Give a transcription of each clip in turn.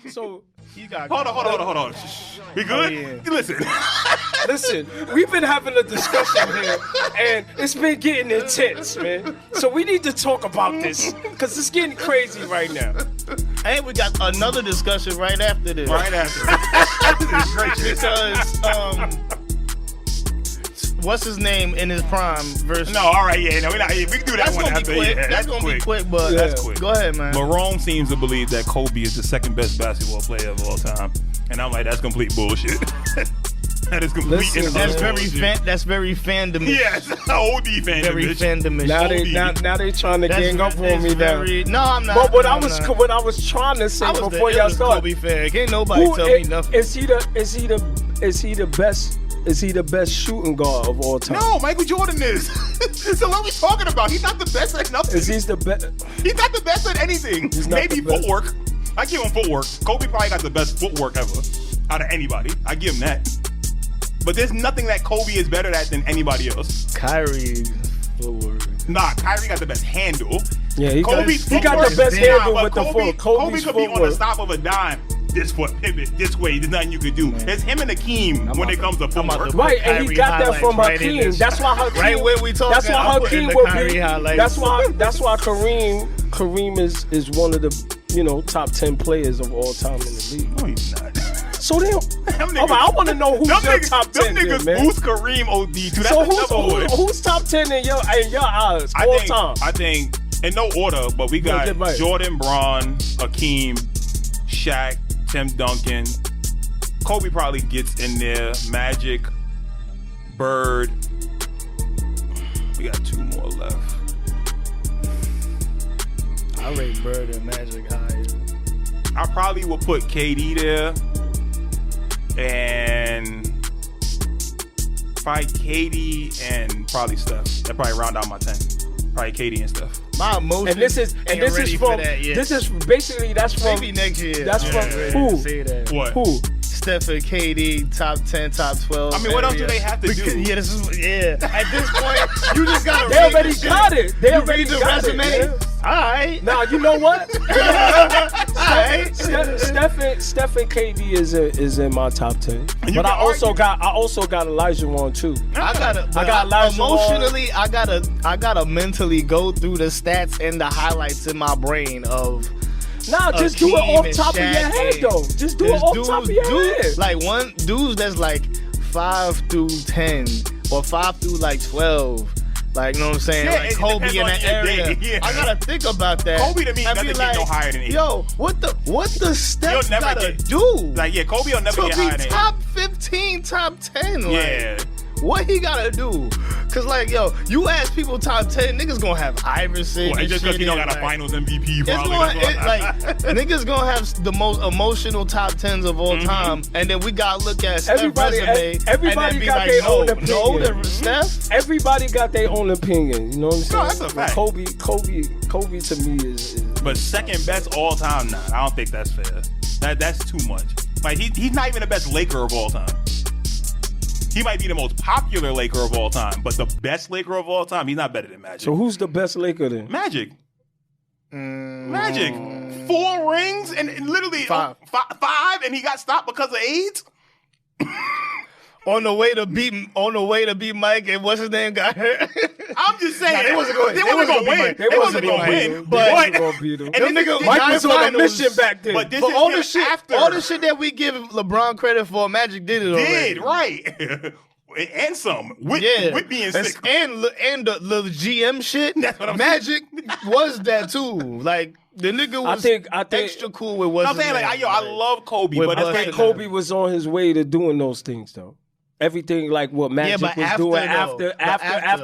So Hold on. We good? yeah. Listen, we've been having a discussion here, and it's been getting intense, man. So we need to talk about this, because it's getting crazy right now. And we got another discussion right after this. Because what's his name in his prime versus no, all right, yeah, no, we can do that that's one gonna after. be quick. Yeah, That's gonna be quick, but That's quick. Go ahead, man. Marone seems to believe that Kobe is the second best basketball player of all time, and I'm like, that's complete bullshit. That is complete. Listen, That's very fandom. Yes, OD fandom. Very fandom. Now they trying to gang up on me now. No, I'm not. But what no, I was trying to say before y'all started. Kobe fan. Can't nobody tell me nothing. Is he the best shooting guard of all time? No, Michael Jordan is. So what are we talking about? He's not the best at nothing. He's the best? He's not the best at anything. Maybe footwork. I give him footwork. Kobe probably got the best footwork ever out of anybody. I give him that. But there's nothing that Kobe is better at than anybody else. Kyrie footwork. Nah, Kyrie got the best handle. Yeah, he got the best handle with the foot. Kobe could be on the stop of a dime. This foot pivot, this way, there's nothing you could do. It's him and Hakeem when it comes to footwork. Right, and he got that from Hakeem. That's why Hakeem. Right where we talking. That's why Hakeem will be. That's why Kareem is one of the top 10 players of all time in the league. No, he's not. So they I want to know who's your top 10. Them niggas boost Kareem OD too. That's so who's top 10 in your eyes all time? I think in no order, but we got Jordan, Braun, Hakeem, Shaq, Tim Duncan. Kobe probably gets in there. Magic, Bird. We got 2 more left. I rate Bird and Magic higher. I probably would put KD there. And probably KD and probably Steph. That probably round out my 10. Probably KD and Steph. My emotions. And this is from. This is basically that's from. Maybe next year. That's from who? Say that. What? Who? Steph and KD, top 10, top 12. I mean, what else do they have to do? Yeah, At this point, you just gotta. They already got it. They already read the got resume. It, all right. Now you know what? Steph and KD is in my top 10. But I also got Elijah Wan too. I got Elijah emotionally. I gotta mentally go through the stats and the highlights in my brain of. Nah, just do it off top of your head though. Just do it off top of your head. Like one dudes that's like 5 through 10 or 5 through like 12. Like, you know what I'm saying? Yeah, like Kobe in that area. Yeah. I gotta think about that. Kobe to me doesn't get no higher than 8. Yo, what the steps gotta do? Like, yeah, Kobe will never get higher than 8. Top 15, top 10. Yeah. Like, what he gotta do? Cause like, yo, you ask people top 10, niggas gonna have Iverson. Well, just because he don't got a Finals MVP, probably. Niggas gonna have the most emotional top 10s of all time, and then we gotta look at Steph's resume. Everybody got their own opinion. Steph. Everybody got their own opinion. You know what I'm saying? No, that's a fact. Kobe to me is. But second best all time, nah. I don't think that's fair. That's too much. Like he's not even the best Laker of all time. He might be the most popular Laker of all time, but the best Laker of all time, he's not better than Magic. So who's the best Laker then? Magic. Magic. 4 rings and literally 5, and he got stopped because of AIDS. On the way to beat Mike, and what's his name got hurt. I'm just saying, they wasn't going to win. They wasn't going to win. But Mike was on a mission back then. But this but is all the shit that we give LeBron credit for, Magic did it already. Right. And some with being sick and the GM shit. That's what I'm Magic was that too. Like the nigga was I think extra cool with what's. I'm saying I love Kobe, but I think Kobe was on his way to doing those things though. Everything like what Magic was doing after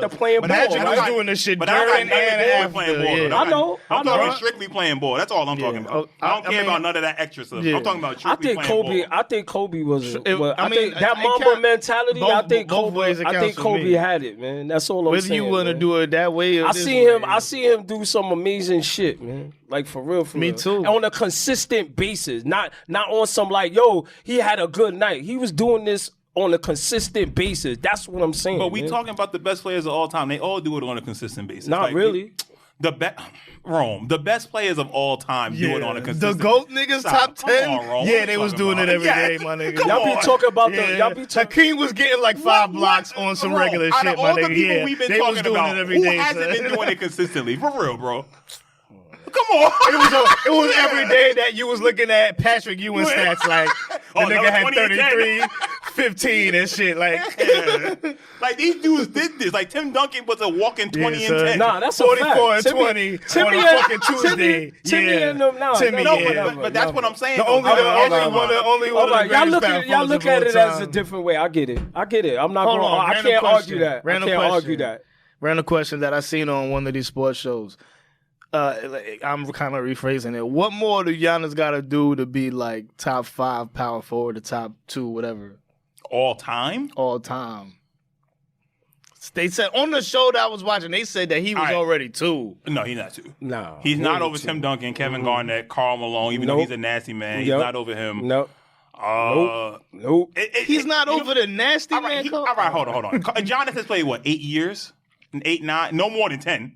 playing ball. Magic was doing this shit during and after playing ball. Yeah. I know. I'm talking strictly playing ball. That's all I'm talking about. I don't care about none of that extra stuff. I'm talking about strictly playing ball. I think Kobe was. I think that Mamba mentality. I think Kobe had it, man. That's all I'm saying. Whether you want to do it that way, or I see him do some amazing shit, man. Like for real. Me too. And on a consistent basis, not on some like, yo, he had a good night. He was doing this on a consistent basis. That's what I'm saying. But we talking about the best players of all time. They all do it on a consistent basis. Not like, really. the best players of all time do it on a consistent. The GOAT niggas Stop. top 10. Come on, Rome. Yeah, they was doing it every day, my nigga. Y'all be talking about y'all be talking. Hakeem was getting like 5 blocks on some regular Out shit, of my all the nigga. people Yeah, we've been they was talking doing about, it every who day. hasn't son. been doing it consistently? For real, bro. Come on. It was every day that you was looking at Patrick Ewing stats like the nigga had 33, 15 and shit. Like, Like these dudes did this. Like Tim Duncan was a walking 20 and 10. Nah, that's 44 and Timmy, 20 Timmy on a fucking Tuesday. Timmy Yeah. and them. No, Timmy, No, yeah. but that's what I'm saying. The though. only I mean, one of the Y'all greatest look power at y'all forwards look of at all it as a time. different way. I get it. I'm not Hold going. on, I random can't question. argue that. Random I can't question. argue that. Random question that I seen on one of these sports shows. I'm kind of rephrasing it. What more do Giannis got to do to be like top 5 power forward, or top 2, whatever, all time. all time? They said on the show that I was watching, they said that he was All right. already 2. No, he's not 2. No, He's not over too. Tim Duncan, Kevin Garnett, Karl Malone. Even though Nope. he's a nasty man, he's Yep. not over him. Nope. Nope. He's not over the nasty All right, man. all right, hold on. Giannis has played what, 8 years? 8, 9, no more than 10.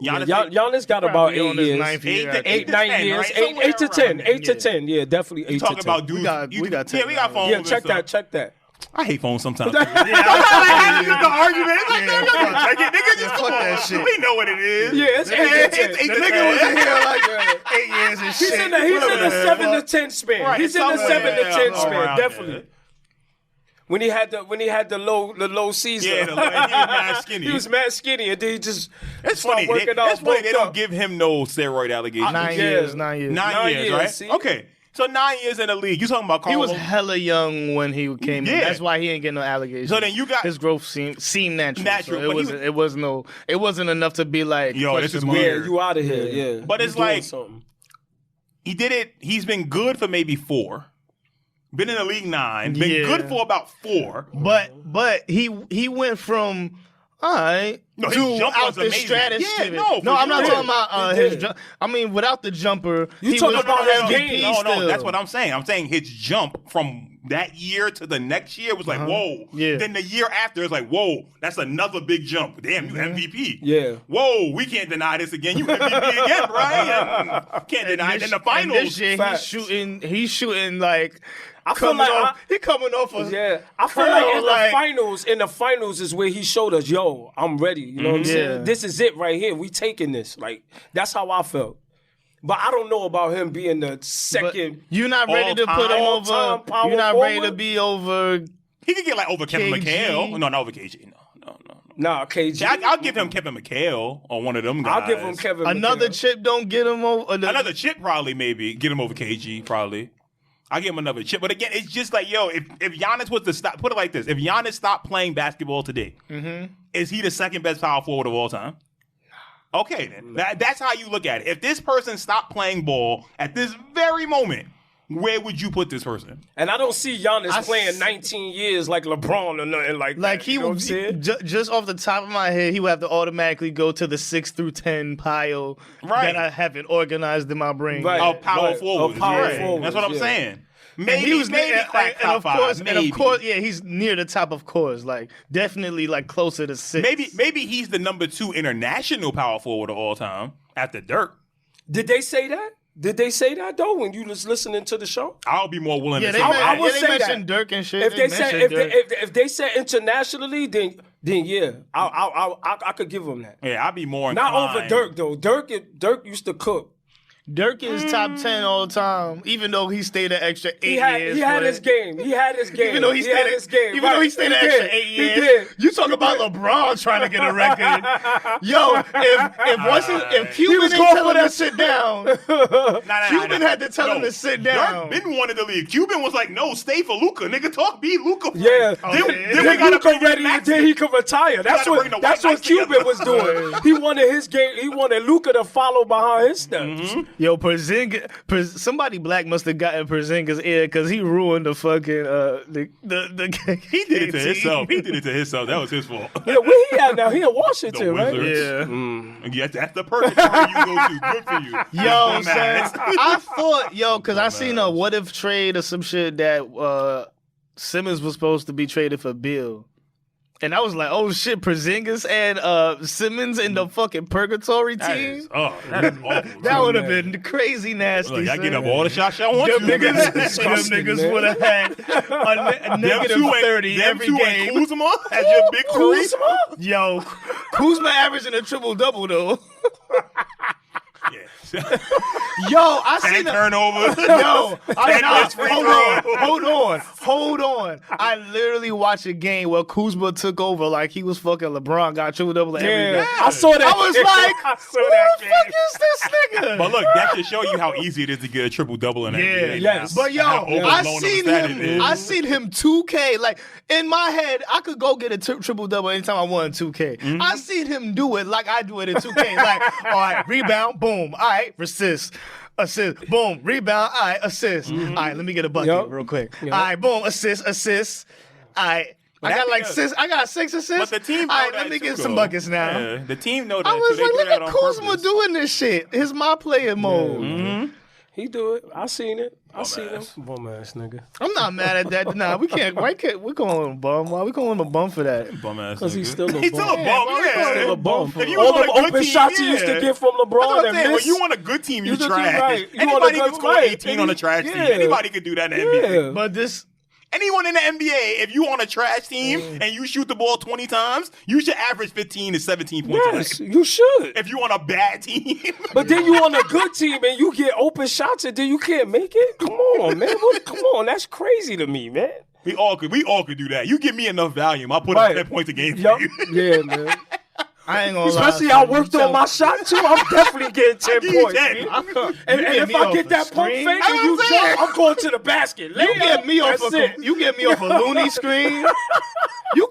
Giannis, Giannis got about Probably on 8 his years. 9th year, I think. 8, 9 10, years. right? 8 to 10. 8 to Yeah. 10. Yeah, definitely 8 you to talking 10. about dudes? We got yeah, we got technology. phones. Yeah, and check stuff. that. Check that. I hate phones sometimes. Yeah, That's the argument. It's like, Yeah, no, fuck- check it, nigga. Just yeah, come fuck on. that shit. We know what it is. Yeah, it's 8 to 10. It's 8 The to nigga 10. was in here like 8 years and shit. He's in the 7 to 10 span. Right, He's in the somewhere 7 to 10 around span. there. Definitely. When he had the low season. Yeah, he was mad skinny. He was mad skinny, and then he just It's started funny. working out. That's funny. They bulked don't up. give him no steroid allegations. 9 Yeah. years, 9 years. 9 years, right? see? Okay. So 9 years in the league. You talking about Karl He was Malone? hella young when he came in. Yeah. That's why he ain't getting no allegations. So then you got- his growth seemed natural. Natural, So but it wasn't enough to be like, Yo, this is question mark. Yeah, weird. you out of here. Yeah, But You it's doing like- something. He did it. He's been good for maybe 4. Been in the league 9. Been Yeah. good for about 4. But he went from all right No, his to jump out was the amazing. stratosphere. Yeah, no, for I'm not sure. talking about his jump. I mean, without the jumper, You he talking was about his MVP game. No, still. that's what I'm saying. I'm saying his jump from that year to the next year was like, whoa. Yeah. Then the year after, it's like, whoa, that's another big jump. Damn, you MVP. Yeah. Whoa, we can't deny this again. You MVP again, Brian. Can't deny it in the And finals. this year Facts. he's shooting like I feel like he coming off of Yeah, I feel like in like- the finals is where he showed us, yo, I'm ready. You know what I'm Yeah. saying? This is it right here. We taking this. Like, that's how I felt. But I don't know about him being the But second. you're not ready to put him all-time over. power You're not ready to forward? be over. He could get like over Kevin KG. McHale. No, not over KG. No. Nah, KG. I'll give him Kevin McHale or one of them guys. I'll give him Kevin. Another McHale. chip don't get him over. Another chip probably maybe get him over KG probably. I'll give him another chip. But again, it's just like, yo, if Giannis was to stop, put it like this, if Giannis stopped playing basketball today, is he the second best power forward of all time? Okay, then. That's how you look at it. If this person stopped playing ball at this very moment, where would you put this person? And I don't see Giannis I playing s- 19 years like LeBron or nothing like that. Like he you know what would I'm saying? just off the top of my head, he would have to automatically go to the 6 through 10 pile Right. that I haven't organized in my brain. Right. Oh, power Right. forward. Oh, power Right. forwards, That's what I'm yeah. saying. And Maybe he was crack and top of five. course, Maybe. and of course, yeah, he's near the top of course. Like definitely like closer to 6. Maybe he's the number 2 international power forward of all time after Dirk. Did they say that? Did they say that though when you was listening to the show? I'll be more willing Yeah, to they, say I that. would they say mentioned that. Dirk and shit. If they said mentioned Dirk. if they said internationally, then yeah, I could give them that. Yeah, I'll be more Not over inclined. Dirk though. Dirk used to cook. Dirk is top 10 all the time, even though he stayed an extra 8 years. He had for his it. game. He had his game. Even though he had stayed, his game. even though he stayed an extra 8 He years. did. You talk about LeBron trying to get a record. Yo, if Cuban was didn't going tell for him to that- sit down, Nah. Cuban had to tell him to sit down. Dirk been wanted to leave. Cuban was like, no, stay for Luka. Nigga, talk, be Luka. Yeah, Oh, Then, yeah. then we gotta bring ready, Max. then he could retire. That's gotta bring the what white knights Cuban together. was doing. He wanted his game. He wanted Luka to follow behind his steps. Mm-hmm. Yo, somebody black must have gotten Porzinga's ear because he ruined the fucking the. He did it to himself. He did it to himself. That was his fault. Yeah, where he at now? He in The Washington, right? Wizards. Yeah. Yeah, that's the purgatory you go to. Good for you. Yo, Dumbass. son, I thought, because I seen a what if trade or some shit that Simmons was supposed to be traded for Bill. And I was like, oh shit, Porzingis and Simmons in the fucking purgatory That team. is awful. That would have been crazy nasty. Look, y'all son. get up all the shots y'all want Them to. niggas would have had a negative 30 every game. Kuzma as your big three. Kuzma? Yo, Kuzma averaging a triple-double, though. Yeah. Yo, I 10 seen turnovers. Yo, Hold hold on. I literally watched a game where Kuzma took over like he was fucking LeBron, got triple-double every game. I saw that. I was like, I saw who that the fuck is this nigga? But look, that should show you how easy it is to get a triple double in the NBA. yes. But yo, How overblown I of a seen stat it is. him 2K. Like in my head, I could go get a triple double anytime I want in 2K. Mm-hmm. I seen him do it like I do it in 2K. Like, all right, rebound, boom, all right, assist, boom, rebound, all right, assist. All right, let me get a bucket Yup. real quick. Yup. All right, boom, assist. All right. I that got like because- I got 6 assists. But the team all know right, that let me too, get some though. buckets now. Yeah, the team know that. I was too. They like, do look that at on Kuzma purpose. doing this shit. It's my player mode. He do it. I seen it. I seen him. Bum ass nigga. I'm not mad at that. Nah, we can't. Why can't we call him a bum? Why we call him a bum for that? Bum ass. Because he's nigga. still a bum. He's still a bum. Yeah, Yeah, Still a bum. If you All was them on a good open team, shots he used to yeah. get from That's what LeBron I'm and saying. When miss. you on a good team, you You the trash. team, right. You on a Anybody good- can score right. 18 on a trash team. Yeah. Anybody can do that in the NBA. Yeah. But this, Anyone in the NBA, if you on a trash team and you shoot the ball 20 times, you should average 15 to 17 points Yes, a game. you should. If you on a bad team, But then you on a good team and you get open shots and then you can't make it? Come on, man. Come on. That's crazy to me, man. we all could do that. You give me enough volume, I'll put up Right. 10 points a game for Yup. you. Yeah, man. I ain't gonna Especially lie. I worked on my shot too. I'm definitely getting 10 give you points. 10. And if I get that pump fake and you jump, I'm going to the basket. You get me off a Looney screen. You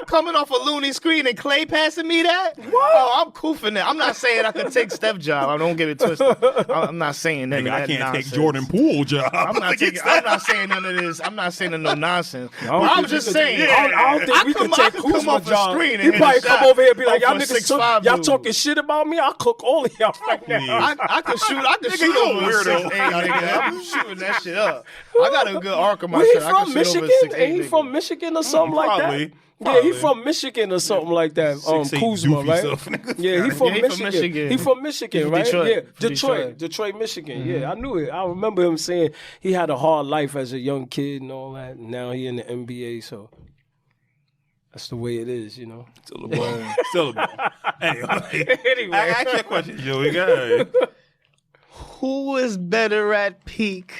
coming off a Looney screen and Clay passing me that? What? Oh, I'm coofing that. I'm not saying I could take Steph job. I don't get it twisted. I'm not saying that. Nigga, I that can't nonsense. take Jordan Poole job. I'm not saying none of this. I'm not saying no nonsense. But I'm just saying. I don't think we can take come Kuzma off a job. screen and He hit probably a come shot over here and be like, y'all off a niggas 6'5" y'all dude. talking shit about me? I'll cook all of y'all right now. I could shoot. I could shoot you a over a weirdo. 6'8", nigga. I'm shooting that shit up. I got a good arc on my Where he shit. I from? can shoot over Michigan? a 6'8", Ain't he nigga. from Michigan or something like Probably. that? Yeah, he Probably. from Michigan or something like that. 6'8" Kuzma, doofy right? self, nigga. Yeah, he from he from Michigan. Michigan. He from Michigan, He from right? Detroit. Yeah, From Detroit, Detroit. Michigan. Yeah, I knew it. I remember him saying he had a hard life as a young kid and all that. Now he in the NBA, so that's the way it is, you know. Still a bum. Still a bum. Anyway, Anyway. I ask you a question, Joey. Go ahead. Who is better at peak?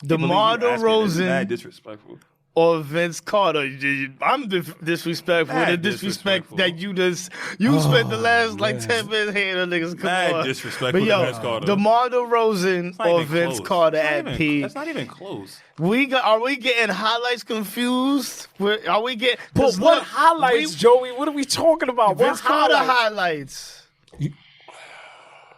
Mad DeMar DeRozan disrespectful. or Vince Carter? I'm disrespectful. Mad The disrespect disrespectful. that you spent the last like 10 minutes hating the niggas. Come Mad on. disrespectful But to yo, Vince Carter. DeMar DeRozan It's not or even Vince close. Carter It's not at even- peak? That's not even close. Are we getting highlights confused? Are we getting? But 'cause what look, highlights, Joey? What are we talking about? What Vince Carter highlights? highlights.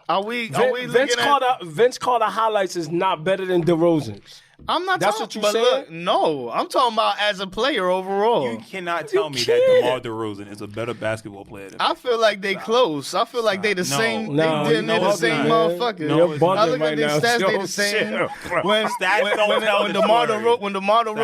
Are we Vince looking at? Vince Carter highlights is not better than DeRozan's. I'm not That's talking. what you but saying? look, no, I'm talking about as a player overall. You cannot tell me that can't. DeMar DeRozan is a better basketball player than I feel like they close. I feel like they the No. same. No, they no, the it's same not. motherfucker. No, You're it's not. I bugging look right at their now. stats. They Yo, the same. shit. When Stats don't tell when the DeMar story.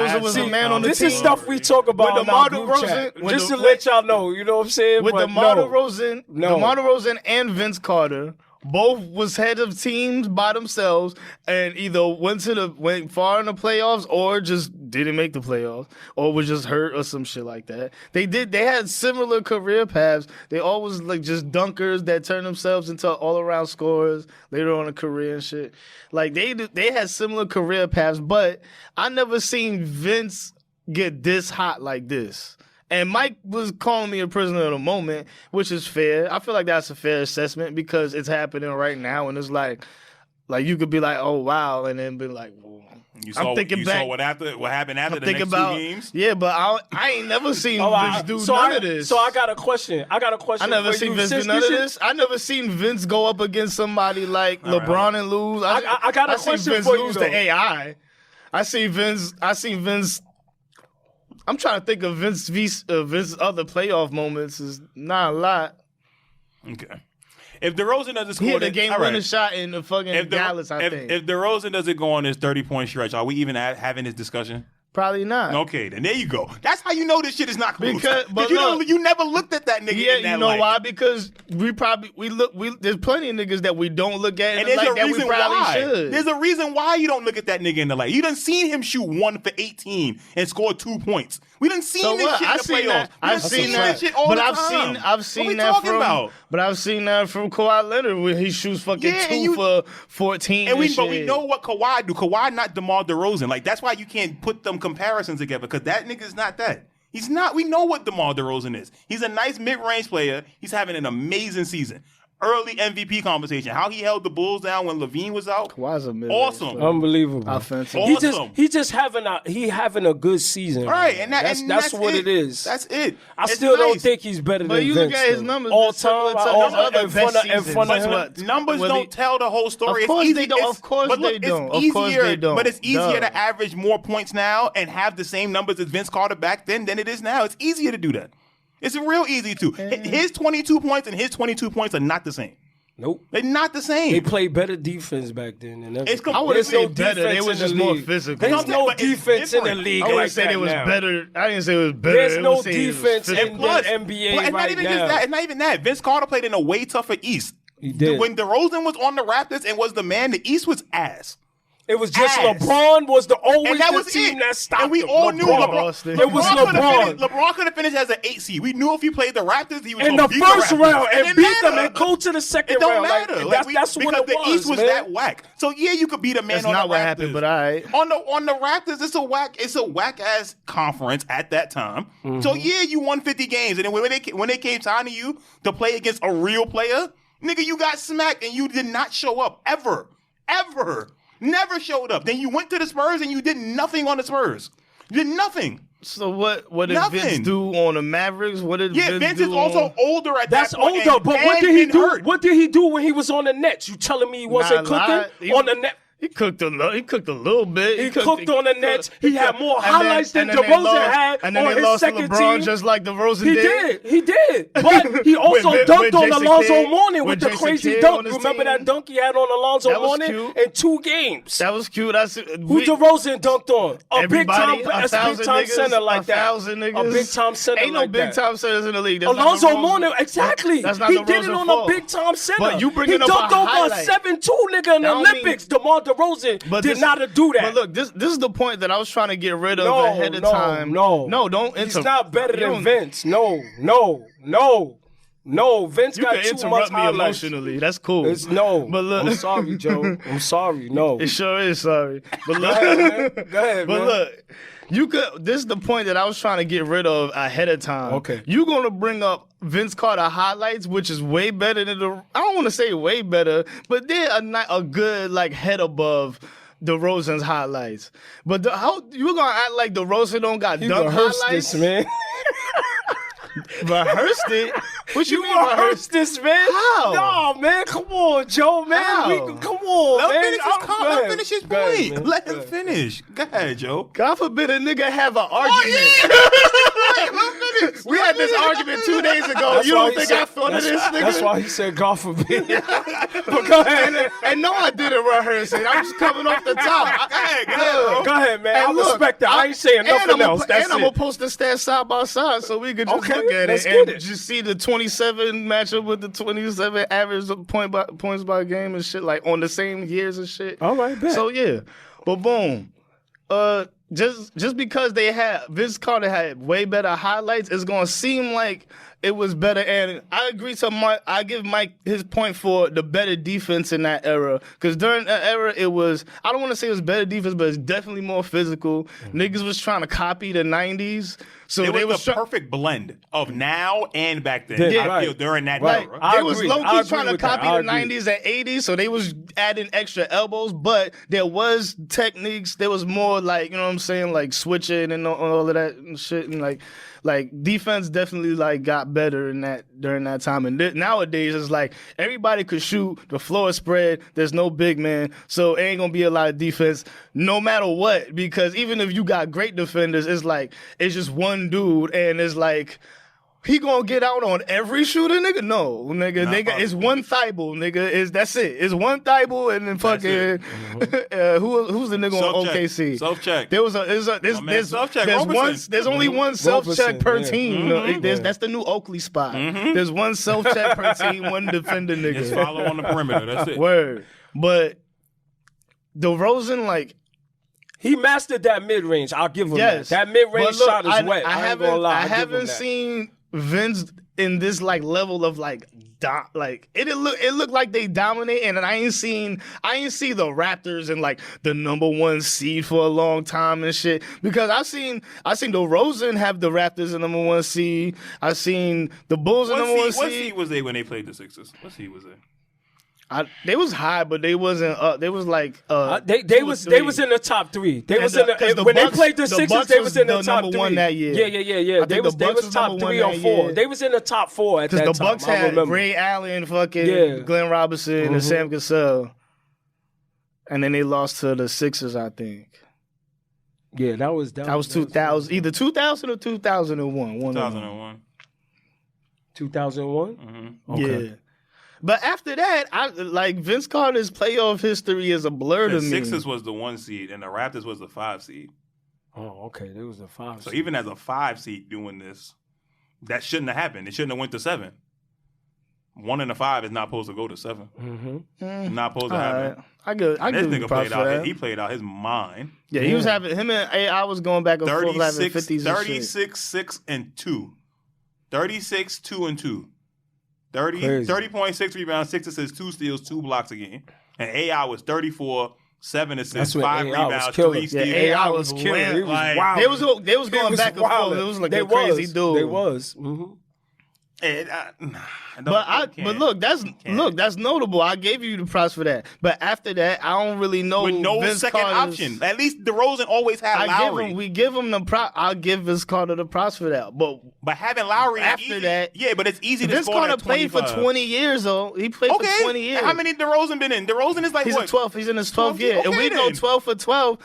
DeRozan was a Stats man on the This team. is stuff we talk about With in our DeMar group chat. DeRozan- when Just the- to let y'all know, you know what I'm saying? with But DeMar no. DeRozan, No. DeMar DeRozan and Vince Carter both was head of teams by themselves and either went far in the playoffs or just didn't make the playoffs or was just hurt or some shit like that. They had similar career paths. They always like just dunkers that turn themselves into all around scorers later on in a career and shit. Like they had similar career paths, but I never seen Vince get this hot like this. And Mike was calling me a prisoner of the moment, which is fair. I feel like that's a fair assessment because it's happening right now, and it's like you could be like, "Oh wow," and then be like, well, You saw, thinking you back- saw what happened after the think next about 2 games? yeah, but I ain't never seen Oh, Vince do none of this. So I got a question. I I never for seen you. Vince do Since none you of should- this. I never seen Vince go up against somebody like All right, LeBron all right. and lose. I got a seen question Vince for you, lose though. to AI. I seen Vince. I'm trying to think of Vince's other playoff moments. Is not a lot. Okay. If DeRozan doesn't He score, had a then- game all right. winning shot in the fucking Dallas, I think. If DeRozan doesn't go on his 30-point stretch, are we even having this discussion? Probably not. Okay, then there you go. That's how you know this shit is not close. Because you never looked at that nigga. Yeah, in that you know light. why? Because we there's plenty of niggas that we don't look at And in the there's light a that we reason probably why. should. There's a reason why you don't look at that nigga in the light. You done seen him shoot 1 for 18 and score 2 points. We done seen So this what? shit in the playoffs. I've seen that shit all but the I've time. seen What we that talking from. about? But I've seen that from Kawhi Leonard when he shoots fucking Yeah, 2 for 14. But we shit. know what Kawhi do. Kawhi not DeMar DeRozan. Like that's why you can't put them comparisons together because that nigga's not that. He's not. We know what DeMar DeRozan is. He's a nice mid-range player. He's having an amazing season. Early MVP conversation. How he held the Bulls down when Levine was out. Kawhi's a mid-range Awesome. player. Unbelievable. Offensive. He just having a good season. Right, man. and that's what it is. That's it. I It's still don't nice. think he's better But than you Vince. look at his though. numbers, all it's similar time, to all his other in front best of seasons. him. What? Numbers Well, don't tell the whole story. Of course It's they easy, don't. it's- Of course but look, they don't. It's Of course easier, they don't. But it's easier No. to average more points now and have the same numbers as Vince Carter back then than it is now. It's easier to do that. It's real easy to. His 22 points and his 22 points are not the same. Nope. They're not the same. They played better defense back then. And It's I wouldn't There's say no better. They defense was in just the more league. physical. There's no But it's defense in the different. league I wouldn't like say that it was now. better. I didn't say it was better. There's I no would say it was defense physical. in Plus, the NBA but it's not right even now. just that. It's not even that. Vince Carter played in a way tougher East. He did. When DeRozan was on the Raptors and was the man, the East was ass. It was just ass. LeBron was always And that the was team it. that stopped And we him. all knew LeBron. Boston. It was LeBron. LeBron could have finished as an 8 seed. We knew if he played the Raptors, he was In going the to beat first the Raptors. round It and didn't beat them matter. and go to the second It don't round. matter. Like, Like, that's what because it the was, East was man. that whack. So yeah, you could beat a man That's on not the what Raptors. happened, but all right. On the Raptors, it's a whack ass conference at that time. So yeah, you won 50 games, and then when they came time to you to play against a real player, nigga, you got smacked and you did not show up ever. Never showed up. Then you went to the Spurs and you did nothing on the Spurs. You did nothing. So what did Nothing. Vince do on the Mavericks? What did Vince do is also on... older at That's that point. older, but what and did he been do? hurt. What did he do when he was on the Nets? You telling me he wasn't Nah, cooking on the net? He cooked a little bit. He cooked on the Nets. He had more highlights than and then they DeRozan lost- had and then on they his lost to second LeBron team. just like DeRozan He did. did. But he also With dunked on Jason Alonzo Kidd- Mourning with with the Jason crazy Kidd dunk. on his Remember team. that dunk he had on Alonzo That was Mourning cute. in 2 games? That was cute. That's Who DeRozan dunked on? A big time niggas, center like that. 1,000 niggas. A big time center Ain't no like big that. time centers in the league. That's not Alonzo DeRozan. Mourning, exactly. That's not He DeRozan did it on fault. a big time center. But you bringing he up a dunked over a highlight. 7-2 nigga in the That don't Olympics. DeMar DeRozan But did this- not do that. But look, this is the point that I was trying to get rid of No, ahead of no, time. no. Don't He's interrupt. not better You than don't- Vince. No. Vince You got can too much interrupt me highlights. emotionally. That's cool. It's no. But look, I'm sorry, Joe. I'm sorry. No. it sure is sorry. But look, Go ahead, man. Go ahead, but man. look, you could. This is the point that I was trying to get rid of ahead of time. Okay. You gonna bring up Vince Carter highlights, which is way better than the. I don't want to say way better, but they're a good like head above DeRozan's highlights. But how you gonna act like DeRozan don't got You dunk rehearsed highlights? this, man. Rehearsed it? What you, You mean rehearsed? rehearsed this, man. How? No, man. Come on, Joe, man. How? Come on, Let man. him finish his Go Let him ahead. finish his Go ahead, point. man. Let Go him ahead. finish. Go ahead, Joe. God forbid a nigga have an argument. We had this argument 2 days ago. That's You why don't he think said- I thought of this, nigga? That's why he said God forbid. But go ahead. And no, I didn't rehearse it. I'm just coming off the top. Go ahead, bro. Go ahead, man. I And look, respect that. I ain't saying nothing else. That's I'm gonna it. post the stats side by side so we can just Okay, look at let's it get and it. just see the 27 matchup with the 27 average of points by game and shit, like on the same years and shit. All right, bet. So yeah, but boom. Just because they had Vince Carter had way better highlights, it's gonna seem like it was better. And I agree to Mike. I give Mike his point for the better defense in that era. Because during that era, it was, I don't want to say it was better defense, but it's definitely more physical. Niggas was trying to copy the 90s. So It they was was the perfect blend of now and back then. Yeah, I right. feel during that Like, era. I they was agree. low-key I agree trying to with that. copy I the agree. 90s and 80s, so they was adding extra elbows, but there was techniques, there was more like, you know what I'm saying, like switching and all of that and shit, and like defense definitely like got better in that during that time. And nowadays it's like everybody could shoot, the floor is spread, there's no big man, so it ain't gonna be a lot of defense no matter what, because even if you got great defenders, it's like it's just one dude and it's like He gonna get out on every shooter, nigga? No, nigga. It's one Thibault, nigga. That's it. It's one Thibault and then fucking who's the nigga on OKC? Self-check. There's only one self-check per team. That's the new Oakley spot. There's one self-check per team, one defender, nigga. Just follow on the perimeter. That's it. Word. But DeRozan, like, he mastered that mid-range. I'll give him that. That mid-range shot is wet. I ain't gonna lie. I haven't seen Vince in this like level of like it looked like they dominate, and I ain't see the Raptors and like the number one seed for a long time and shit, because I seen DeRozan have the Raptors in number one seed. I seen the Bulls in number one seed. What seed was they when they played the Sixers? What seed was they? They was high, but they wasn't up. They was like they was in the top three. They was in the when they played the Sixers. They was in the top three. One that year. Yeah. They was top 3 or 4. They was in the top 4 at that time. Because the Bucks had Ray Allen, fucking Glenn Robinson, and Sam Cassell, and then they lost to the Sixers, I think. Yeah, that was 2000, either 2000 or 2001. 2001. 2001. Mm-hmm. Okay. Yeah. But after that, Vince Carter's playoff history is a blur to me. The Sixers was the 1 seed, and the Raptors was the 5 seed. Oh, okay. There was a 5 So seed. even as a 5 seed doing this, that shouldn't have happened. It shouldn't have went to 7. 1 and a 5 is not supposed to go to 7. Mm-hmm. Not supposed to happen. Right. I give nigga played out. He played out his mind. Yeah, he was having him and AI was going back and forth having 50s. 36, 6 and 2. 36, 2 and 2. 30.6 rebounds, 6 assists, 2 steals, 2 blocks a game. And AI was 34, 7 assists, 5 rebounds, 3 steals. Yeah, AI was killing. He was wild. They was going back and forth. It was like a crazy dude. They was. Mm-hmm. But look, that's notable. I gave you the props for that. But after that, I don't really know. With no Vince second Carter's option. At least DeRozan always had Lowry. We give him the prop. I'll give Vince Carter the props for that. But having Lowry after that, yeah, but it's easy to Vince score Carter played for 20 years though. He played for 20 years. How many DeRozan been in? DeRozan is like He's what? 12. He's in his 12th year. Okay, and we go 12 for 12.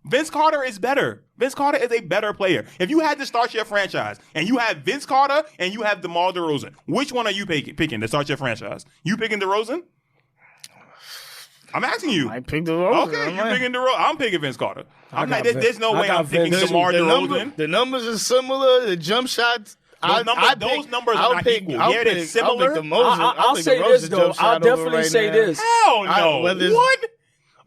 Vince Carter is better. Vince Carter is a better player. If you had to start your franchise and you have Vince Carter and you have DeMar DeRozan, which one are you picking to start your franchise? You picking DeRozan? I'm asking you. I picked DeRozan. Okay, you're picking DeRozan. I'm picking Vince Carter. There's no way I'm picking DeMar DeRozan. The numbers are similar. The jump shots. Those numbers are not equal. Yeah, they're similar. I'll say this, though. I'll definitely say this. Hell no. What?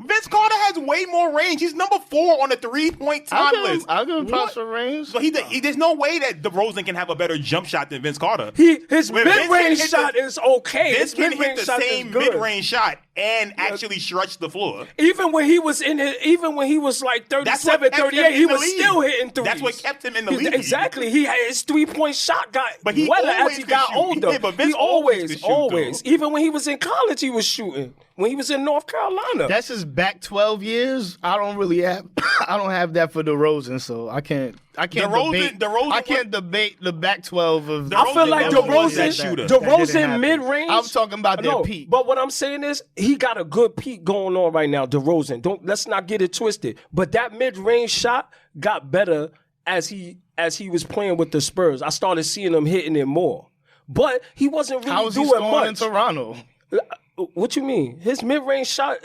Vince Carter has way more range. He's number 4 on the 3-point time list. I'll give him props for range. So there's no way that DeRozan can have a better jump shot than Vince Carter. His mid-range shot is okay. Vince can hit the same mid-range shot and actually stretch the floor. Even when he was like 37, 38, he was still hitting threes. That's what kept him in the league. Exactly. He had his 3-point shot got better as he got older. Yeah, but Vince always. Even when he was in college, he was shooting. When he was in North Carolina. That's his back 12 years. I don't have that for DeRozan, so I can't debate the back 12 of I feel like DeRozan mid-range. I'm talking about their peak. But what I'm saying is he got a good peak going on right now, DeRozan. Let's not get it twisted. But that mid-range shot got better as he was playing with the Spurs. I started seeing him hitting it more. But he wasn't really doing much. In Toronto? What you mean? His mid-range shot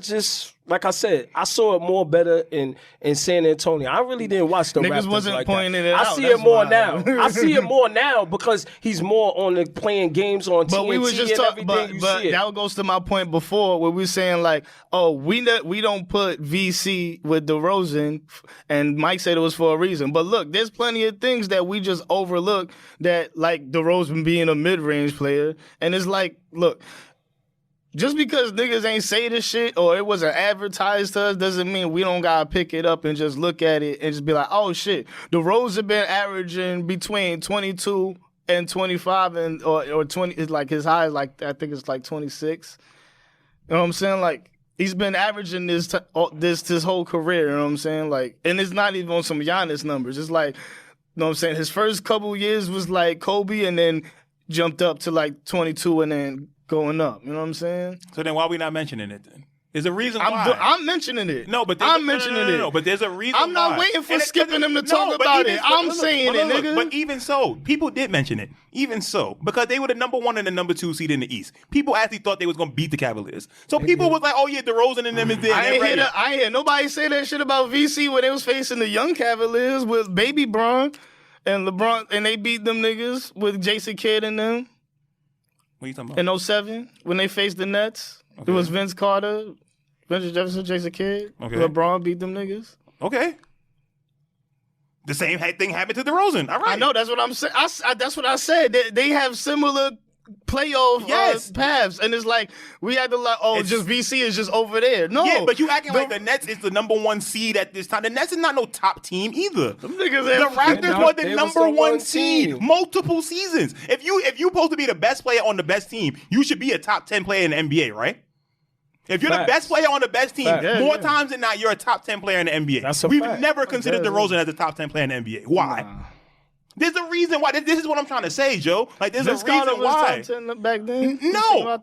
just, like I said, I saw it more better in San Antonio. I really didn't watch the Raptors wasn't like pointing that. it out. I see it more now. I see it more now because he's more on the playing games on TNT we were just talking, but that goes to my point before where we were saying like, oh, we don't put VC with DeRozan, and Mike said it was for a reason. But look, there's plenty of things that we just overlook that, like DeRozan being a mid-range player, and it's like, look, just because niggas ain't say this shit or it wasn't advertised to us doesn't mean we don't gotta pick it up and just look at it and just be like, oh shit, DeRozan been averaging between 22 and 25 and or 20. It's like his high is like, I think it's like 26. You know what I'm saying? Like, he's been averaging this whole career. You know what I'm saying? Like, and it's not even on some Giannis numbers. It's like, you know what I'm saying? His first couple years was like Kobe, and then jumped up to like 22, and then going up. You know what I'm saying? So then why are we not mentioning it then? There's a reason why. I'm mentioning it. No, but I'm mentioning it. No, but there's a reason. I'm not waiting for skipping them to talk about it. I'm saying it, nigga. But even so, people did mention it. Even so, because they were the number 1 and the number 2 seed in the East. People actually thought they was gonna beat the Cavaliers. So people was like, "Oh yeah, DeRozan and them is there." I ain't hear nobody say that shit about VC when they was facing the young Cavaliers with Baby Bron and LeBron, and they beat them niggas with Jason Kidd and them. What are you talking about? In 07, when they faced the Nets, it was Vince Carter, Venture Jefferson, Jason Kidd. Okay. LeBron beat them niggas. Okay. The same thing happened to DeRozan. All right. I know, that's what I'm saying. That's what I said. They have similar playoff paths, and it's like we had to just VC is just over there. No, yeah, but you acting like the Nets is the number 1 seed at this time. The Nets is not no top team either. The Raptors were the number 1 seed multiple seasons. If you supposed to be the best player on the best team, you should be a top 10 player in the NBA, right? If you're the best player on the best team, more times than not, you're a top 10 player in the NBA. We've never considered DeRozan as a top 10 player in the NBA. Why? Nah. There's a reason why. This is what I'm trying to say, Joe. Like, there's a reason why. Was top 10 back then? No,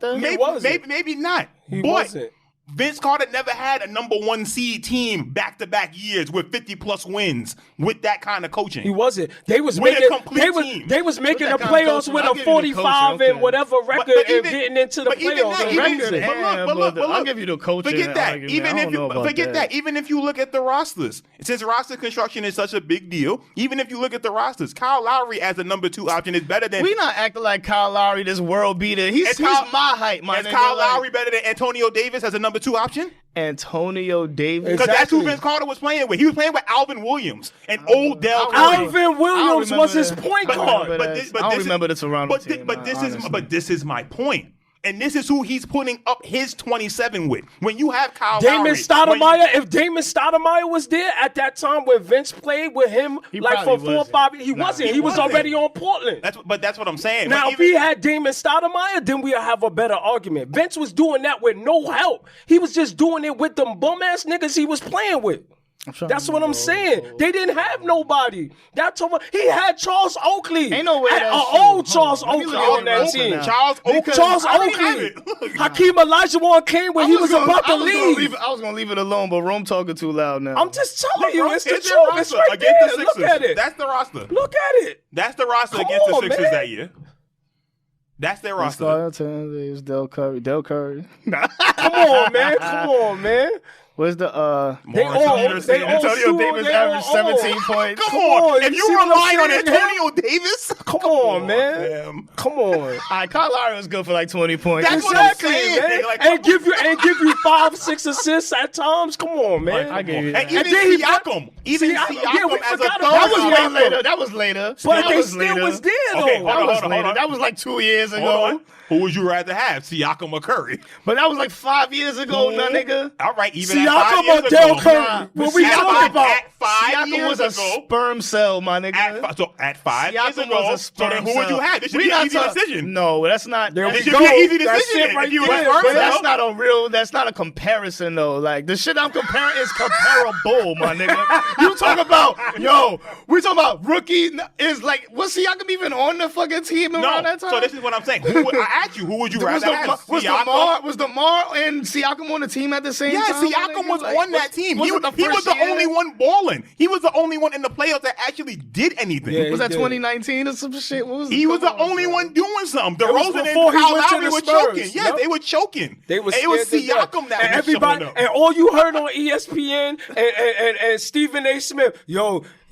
maybe not. He wasn't. Vince Carter never had a number 1 seed team back-to-back years with 50-plus wins with that kind of coaching. He wasn't. They was making the playoffs with a 45 and whatever record and getting into the playoffs. I'll give you the coaching. Forget that. Even if you look at the rosters, since roster construction is such a big deal, even if you look at the rosters, Kyle Lowry as a number 2 option is better than. We not acting like Kyle Lowry this world beater. He's my height, man. Is Kyle Lowry better than Antonio Davis as a number 2 option? Antonio Davis. Because that's who Vince Carter was playing with. He was playing with Alvin Williams and Odell Curry. Alvin Williams was his point guard. I don't remember the Toronto team. But this is my point. And this is who he's putting up his 27 with. When you have Kyle Damon Lowry. Stoudemire, if Damon Stoudemire was there at that time when Vince played with him, like for 4 or 5 years, he wasn't. He was already on Portland. That's what I'm saying. Now, if we had Damon Stoudemire, then we'd have a better argument. Vince was doing that with no help. He was just doing it with them bum-ass niggas he was playing with. That's what I'm saying. They didn't have nobody. He had Charles Oakley. Ain't no way old Charles Oakley on that team. Charles Oakley. Hakeem Olajuwon came when he was about to leave. I was gonna leave it alone, but Rome talking too loud now. I'm just telling you, it's the truth. It's right there. Look at it. That's the roster. Look at it. That's the roster against the Sixers that year. That's their roster. It's Del Curry. Come on, man. Where's the Antonio Davis averaged 17 points. Come on. If you rely on Antonio Davis, come on, man. Come on. All right, Kyle Lowry was good for like 20 points. That's what I'm saying, man. And give you 5-6 assists at times. Come on, man. I gave you that. And even Siakam. As a third. That was later. But they still was there, though. Okay, hold on. That was like 2 years ago. Who would you rather have, Siakam or Curry? But that was like 5 years ago, nigga. All right, even Siakam or Del Curry? What we talking about? At 5 Siakam years was a ago, sperm cell, my nigga. So at 5 years Siakam ago, was a sperm so then who would you have? This should be an easy decision. No, that's not. It should be an easy decision. Right if you there, were but that's not a real. That's not a comparison though. Like the shit I'm comparing is comparable, my nigga. You talk about we talking about rookie is like was Siakam even on the fucking team around that time? So this is what I'm saying. I asked you, who would you rather have? Was DeMar and Siakam on the team at the same time? Yeah, Siakam was on that team. He was the only one balling. He was the only one in the playoffs that actually did anything. Yeah, was that 2019 or some shit? He was the only one doing something. DeRozan and Kyle Lowry were choking. Yes, they were choking. It was Siakam that was showing up. And all you heard on ESPN and Stephen A. Smith,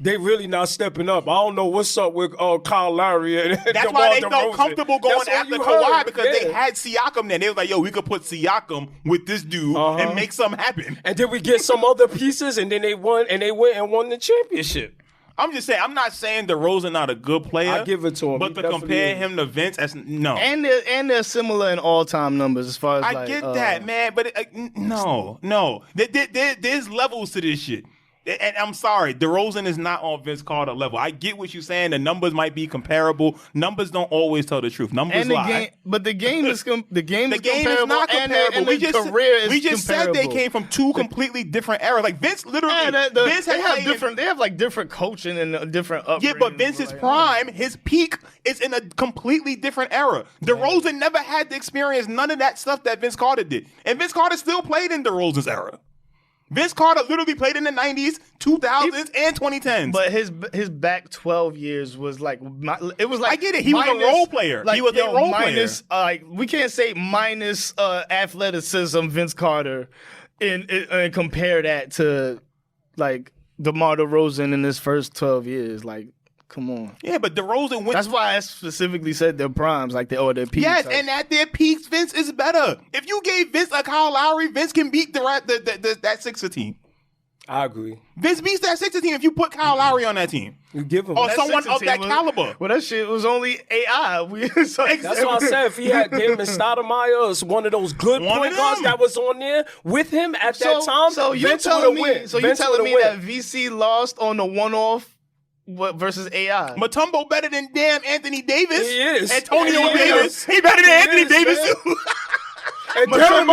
they really not stepping up. I don't know what's up with Kyle Lowry and that's why they felt comfortable going after Kawhi because they had Siakam there. They was like, we could put Siakam with this dude and make something happen. And then we get some other pieces, and then they went and won the championship. I'm just saying, I'm not saying DeRozan not a good player. I give it to him. But to compare him to Vince, no. And they're similar in all-time numbers as far as I get that, man, but no. There's levels to this shit. And I'm sorry, DeRozan is not on Vince Carter level. I get what you're saying. The numbers might be comparable. Numbers don't always tell the truth. Numbers And the lie. game, but the game is comparable. Is not comparable. And the career is we just comparable. said they came from two completely different eras. Like Vince literally, Vince they have played different. They have like different coaching and different upbringing. Yeah, but Vince's prime, his peak, is in a completely different era. DeRozan never had to experience none of that stuff that Vince Carter did. And Vince Carter still played in DeRozan's era. Vince Carter literally played in the 90s, 2000s, and 2010s. But his back 12 years was like it was like I get it. He was a role player. Like, he was a role minus, player. Like we can't say minus athleticism, Vince Carter, and compare that to like DeMar DeRozan in his first 12 years. Like, come on. Yeah, but DeRozan went. That's why I specifically said their primes, like their peaks. Yes, and at their peaks, Vince is better. If you gave Vince a Kyle Lowry, Vince can beat that Sixers team. I agree. Vince beats that Sixers team if you put Kyle Lowry on that team. You give him or someone of that caliber. Well, that shit was only AI. That's why I said if he had Damon Stoudemire or one of those good point guards that was on there with him at that time, so you Vince telling me, win. so you telling me that VC lost on the one-off versus AI? Mutombo better than damn Anthony Davis. He is. Antonio Davis. He better than Anthony Davis too. And Aaron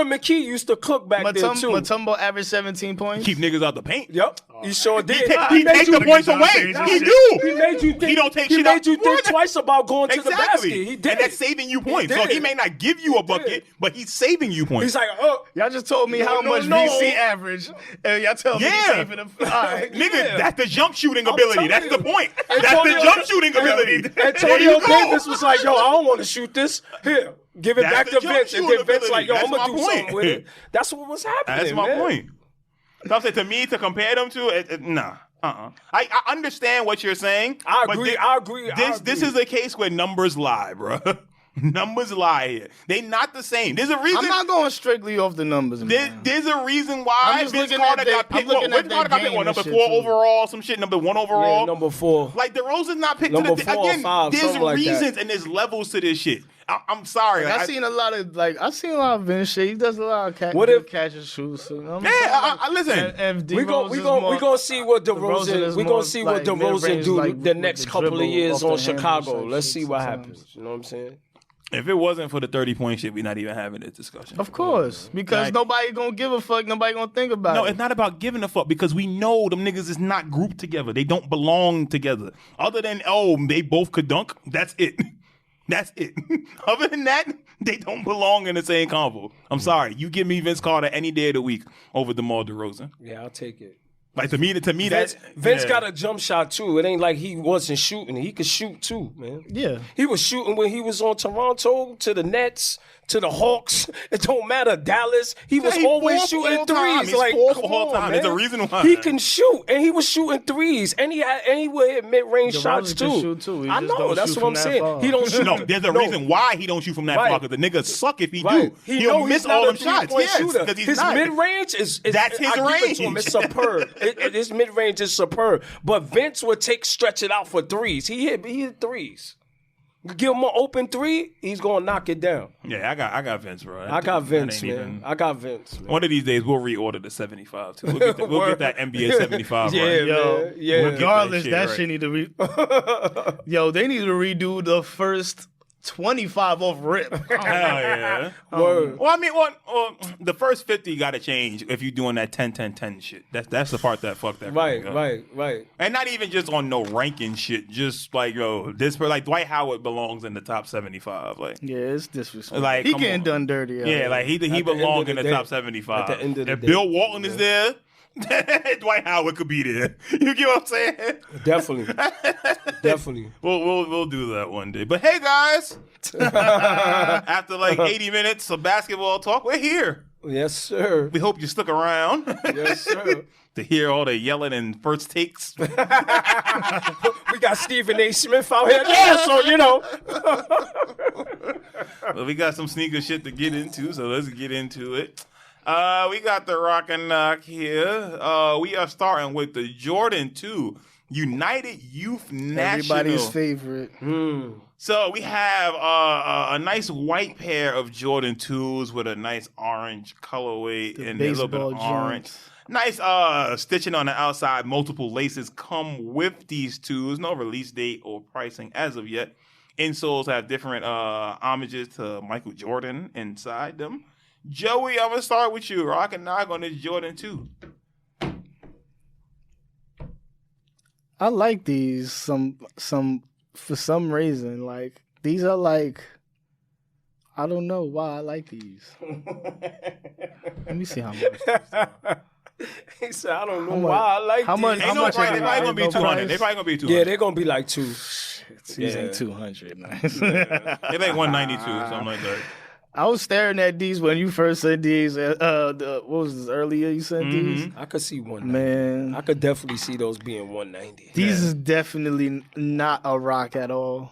McKee used to cook back there too. Mutombo averaged 17 points. Keep niggas out the paint. Yep, he sure did. He take the points away. He do. He made you think. He don't take he shit made out. you think twice about going to the basket. He did. And that's saving you points. So he may not give you a bucket, but he's saving you points. He's like, oh, y'all just told me how much VC average. And y'all tell me he's saving him. All right. Nigga, that's the jump shooting ability. That's the point. That's the jump shooting ability. Antonio Davis was like, yo, I don't want to shoot this. Here. Give it back to Vince, and then Vince like, yo, I'm gonna do something with it. That's what was happening. That's my point. So I'm saying to me, to compare them to, nah. I understand what you're saying. I agree. This is a case where numbers lie, bro. Numbers lie here. They not the same. There's a reason. I'm not going strictly off the numbers. There's a reason why Vince Carter got picked. Vince Carter got picked number 4 overall, some shit. Number 1 overall. Yeah, number 4. Like DeRozan's not picked number to the 4 again. Or 5, there's reasons like and there's levels to this shit. I'm sorry. I've seen a lot of Vince shit. He does a lot of catch and shoots. So, listen. We gonna see what DeRozan. We gonna see what DeRozan do the next couple of years on Chicago. Let's see what happens. You know what I'm saying? If it wasn't for the 30-point shit, we're not even having this discussion. Of course. Because nobody gonna give a fuck. Nobody gonna think about it. No, it's not about giving a fuck because we know them niggas is not grouped together. They don't belong together. Other than, they both could dunk, that's it. That's it. Other than that, they don't belong in the same convo. I'm sorry. You give me Vince Carter any day of the week over DeMar DeRozan. Yeah, I'll take it. Like to me, Vince got a jump shot too. It ain't like he wasn't shooting. He could shoot too, man. Yeah, he was shooting when he was on Toronto, to the Nets, to the Hawks. It don't matter. Dallas. He was always shooting threes. He's like, come on, man. There's a reason why he can shoot, and he was shooting threes, and he would hit mid-range shots too. I know. That's what I'm saying. He don't shoot. No, there's a reason why he don't shoot from that far. Because the nigga suck if he do. He'll miss all them shots. Yes, because he's not. His mid-range is that's his range. It's superb. His mid-range is superb. But Vince would stretch it out for threes. He hit threes. You give him an open 3, he's gonna knock it down. Yeah, I got Vince, bro. I got Vince, man. I got Vince. Man. One of these days we'll reorder the 75 too. We'll get that NBA 75 yeah, right. Man. Yeah. Regardless, that shit need to they need to redo the first 25 off rip. Hell yeah. Well, I mean, the first 50 got to change if you're doing that 10-10-10 shit. That's the part that fucked that. Right. And not even just on no ranking shit. Just like, like Dwight Howard belongs in the top 75. Like, yeah, it's disrespectful. Like, he getting done dirty. Yeah, like he belongs in the top 75. At the end of the if day, Bill Walton is there, Dwight Howard could be there. You get what I'm saying? Definitely. We'll do that one day. But hey, guys, after like 80 minutes of basketball talk, we're here. Yes, sir. We hope you stuck around. Yes, sir. To hear all the yelling and first takes. We got Stephen A. Smith out here. Yeah, so Well, we got some sneaker shit to get into, so let's get into it. We got the Rock and Knock here. We are starting with the Jordan 2 United Youth National. Everybody's favorite. So we have a nice white pair of Jordan 2s with a nice orange colorway and a little bit of orange. Joints. Nice stitching on the outside. Multiple laces come with these 2s. No release date or pricing as of yet. Insoles have different homages to Michael Jordan inside them. Joey, I'm going to start with you. Rock and knock on this Jordan 2. I like these for some reason. Like these are like I don't know why I like these. Let me see how much. He said, I don't know why I like how much? these. How much? They probably gonna be 200. They probably gonna be 200. Yeah, they're gonna be like 2. These ain't 200. Nice. They like 192, something like that. I was staring at these when you first said these. What was this earlier? You said these. I could see 190. Man, I could definitely see those being 190. these is definitely not a rock at all.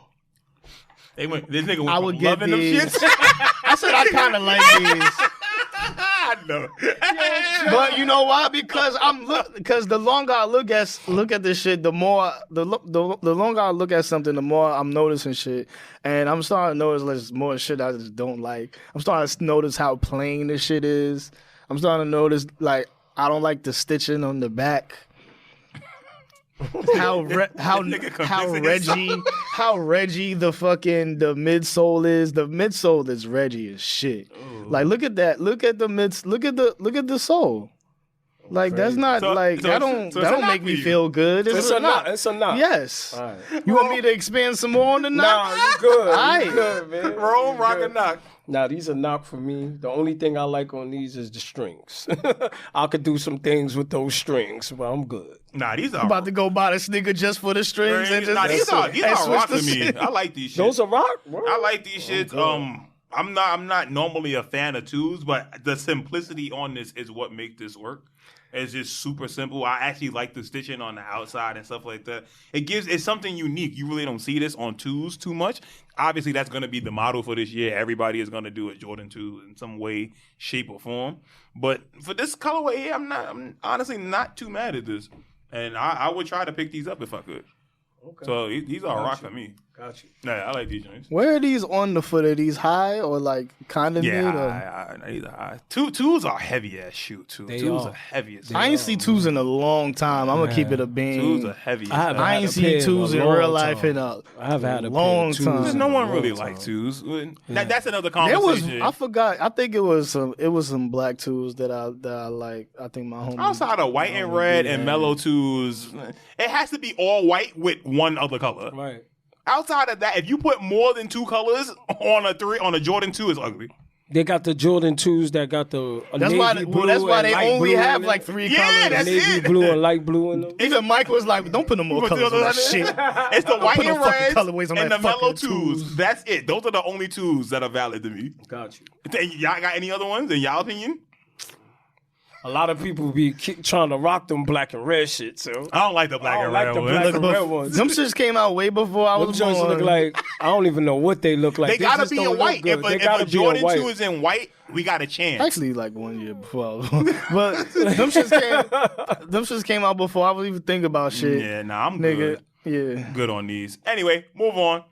This nigga went I from would get loving them these. shits. I said I kind of like these. I know. But you know why? Because because the longer I look at this shit, the more the longer I look at something, the more I'm noticing shit, and I'm starting to notice like, more shit I just don't like. I'm starting to notice how plain this shit is. I'm starting to notice like I don't like the stitching on the back. How Reggie the midsole is. The midsole is Reggie as shit. Ooh. Like look at that. Look at the sole. Like that's not that don't make me feel good. It's a knock. It's a knock. Yes. Right. You want me to expand some more on the knock? Nah, you good. Aight. You good, man. Roll, rock, and knock. Nah, these are knock for me. The only thing I like on these is the strings. I could do some things with those strings, but I'm good. Nah, these are I'm about to go buy this nigga just for the strings and just nah, these are rock to me. shit. I like these shits. Those are rock? Bro. I like these shits. I'm not normally a fan of 2s, but the simplicity on this is what makes this work. It's just super simple. I actually like the stitching on the outside and stuff like that. It's something unique. You really don't see this on 2s too much. Obviously, that's going to be the model for this year. Everybody is going to do a Jordan 2 in some way, shape, or form. But for this colorway, I'm honestly not too mad at this. And I would try to pick these up if I could. Okay. So these are rock for me. Got you. Yeah, I like these joints. Where are these on the foot? Are these high or like kind of mid? Yeah, these are high. 2s are heavy ass shoe too. 2s are heavy as I ain't see 2s in a long time. I'm gonna keep it a bean. 2s are heavy. I ain't seen 2s in real life in a long time. No one really likes 2s. That's another conversation. I forgot. I think it was some black 2s that I like. I think my homie. Outside of white and red and mellow 2s, it has to be all white with one other color. Right. Outside of that, if you put more than 2 colors on a Jordan 2, it's ugly. They got the Jordan 2s that got the that's navy blue. That's why they only have like like 3 colors. That's navy blue and light blue in them. Even Mike was like, "Don't put no more colors on that shit." It's the white and red colorways on and that the mellow fucking 2s. That's it. Those are the only 2s that are valid to me. Got you. Y'all got any other ones in y'all opinion? A lot of people be trying to rock them black and red shit, so I don't like the black and red ones. Black and red ones. Them shits came out way before I was born. Them look like I don't even know what they look like. They gotta be in white. If a Jordan 2 is in white, we got a chance. Actually, like 1 year before I was born. But them shits came out before I was even thinking about shit. Yeah, nah, I'm nigga. Good. Yeah. Good on these. Anyway, move on.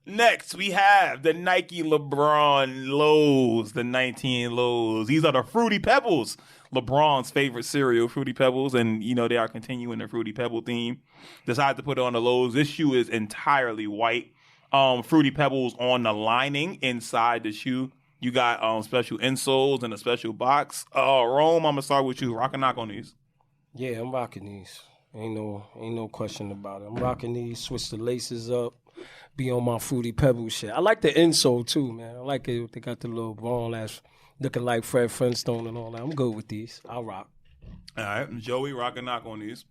Next, we have the Nike LeBron Lows, the 19 Lows. These are the Fruity Pebbles. LeBron's favorite cereal, Fruity Pebbles, and they are continuing the Fruity Pebble theme. Decided to put it on the Lows. This shoe is entirely white. Fruity Pebbles on the lining inside the shoe. You got special insoles and a special box. Rome, I'm gonna start with you. Rock and knock on these. Yeah, I'm rocking these. Ain't no question about it. I'm rocking these. Switch the laces up. Be on my Fruity Pebbles shit. I like the insole too, man. I like it. They got the little ball ass. Looking like Fred Flintstone and all that. I'm good with these. I'll rock. All right. Joey, rock and knock on these.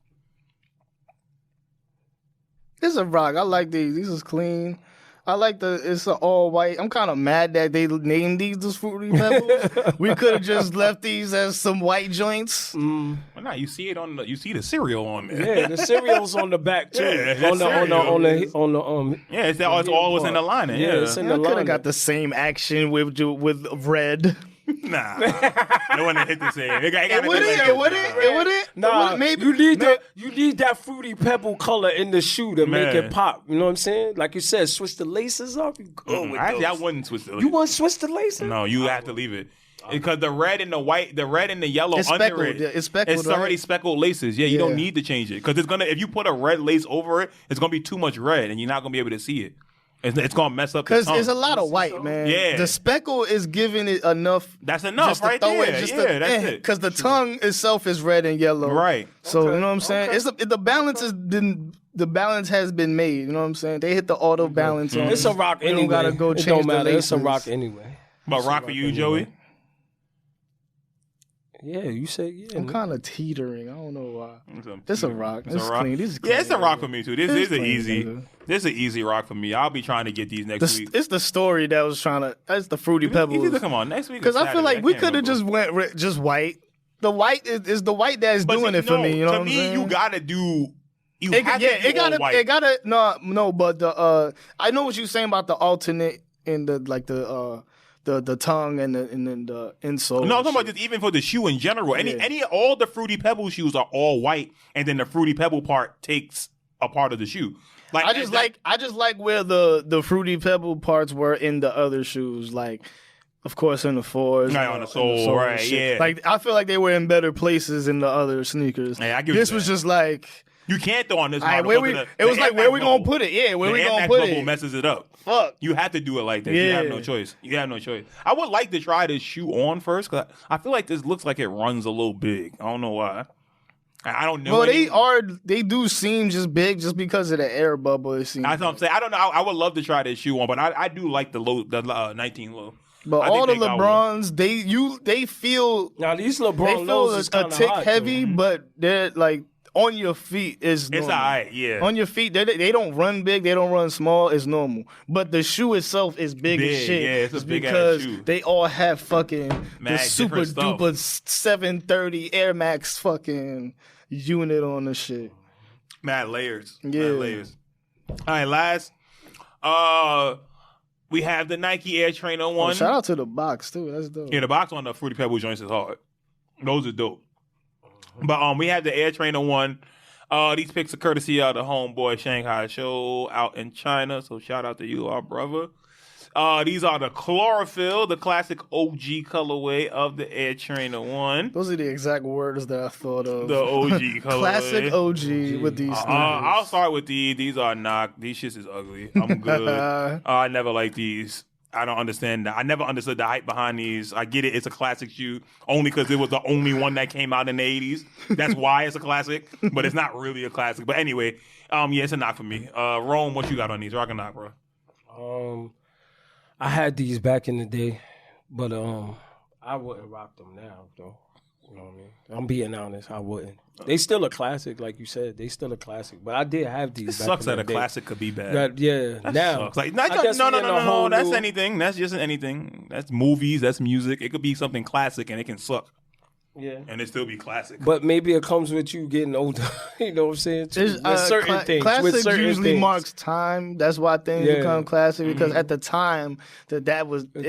It's a rock. I like these. These is clean. I like it's an all white. I'm kind of mad that they named these as Fruity Pebbles. We could have just left these as some white joints. Well, nah, you see the cereal on there. Yeah, the cereal's on the back too. Yeah, on the it's always in the lining. Yeah, it's in the lining. Could have got the same action with red. Nah, it wouldn't hit the same. It wouldn't. Nah, maybe you need that fruity pebble color in the shoe to make it pop. You know what I'm saying? Like you said, switch the laces up. You go with Actually, those. I wouldn't switch the laces. You want to switch the laces? No, you have to leave it. Because the red and the white, the red and the yellow It's under speckled, it, yeah, it's speckled, already right? speckled laces. Yeah, you don't need to change it. Because if you put a red lace over it, it's going to be too much red and you're not going to be able to see it. It's going to mess up the because tongue. it's a lot of white, man. Yeah. The speckle is giving it enough. That's enough just to right throw there. It, just That's it. Because the tongue itself is red and yellow. Right. So you know what I'm saying? It's the balance has been made. You know what I'm saying? They hit the auto balance on. It's a rock You anyway. don't gotta go It change don't the matter. It's a laces. rock anyway. But rock for you, Joey? Yeah, you said yeah. I'm kind of teetering. I don't know why. It's a rock. It's a rock. clean. This is clean. Yeah, it's a rock for me too. This It's is an clean, easy. nigga. This is an easy rock for me. I'll be trying to get these next week. It's the story that was trying to. That's the fruity pebbles. Come on, next week. Because I feel like we could have just went just white. The white is the white that's doing it for me. You know what I'm saying? you gotta do. It gotta no. But I know what you're saying about the alternate in the the tongue and the insole. No, I'm talking about just even for the shoe in general. All the Fruity Pebble shoes are all white, and then the Fruity Pebble part takes a part of the shoe. Like I just like where the Fruity Pebble parts were in the other shoes. Like, of course, in the fours, right on the sole, right? Yeah. Like I feel like they were in better places in the other sneakers. Hey, I give this you was that. just like. You can't throw on this Right, model. it was like, where we gonna put it? Yeah, where we gonna put it? Messes it up. Fuck. You have to do it like that. Yeah. You have no choice. I would like to try this shoe on first because I feel like this looks like it runs a little big. I don't know why. I don't know. Well, they do seem just big just because of the air bubble. It seems. That's what I'm saying. I don't know. I would love to try this shoe on, but I do like the 19 low. But all the LeBrons, they feel now these LeBron they lows feel is a tick hot, heavy, though. but they're like on your feet is normal. It's alright, yeah. On your feet, they don't run big, they don't run small. It's normal, but the shoe itself is big as shit. Yeah, it's a big ass because shoe. they all have fucking the super different duper 730 Air Max fucking unit on the shit. Mad layers. Yeah. Mad layers. All right, last. We have the Nike Air Trainer 1. Shout out to the box too. That's dope. Yeah, the box on the Fruity Pebble joints is hard. Those are dope. But we have the Air Trainer 1. These picks are courtesy of the homeboy Shanghai Show out in China. So shout out to you, our brother. These are the Chlorophyll, the classic OG colorway of the Air Trainer 1. Those are the exact words that I thought of. The OG colorway. Classic OG with these sneakers. I'll start with these. These are knock. These shits is ugly. I'm good. I never liked these. I don't understand that. I never understood the hype behind these. I get it. It's a classic shoe only because it was the only one that came out in the 80s. That's why it's a classic, but it's not really a classic. But anyway, yeah, it's a knock for me. Rome, what you got on these? Rock or knock, bro? I had these back in the day, but I wouldn't rock them now, though. You know what I mean? I'm being honest. I wouldn't. They still a classic, like you said. They still a classic. But I did have these. It back sucks in that the a day. classic could be bad. That now. Sucks. Like, I guess we in a whole That's new- anything. That's just anything. That's movies. That's music. It could be something classic and it can suck. Yeah. And it still be classic. But maybe it comes with you getting older. You know what I'm saying? There's, With certain things. Classics with certain usually things. marks time. That's why things Yeah. become classic because at the time that was the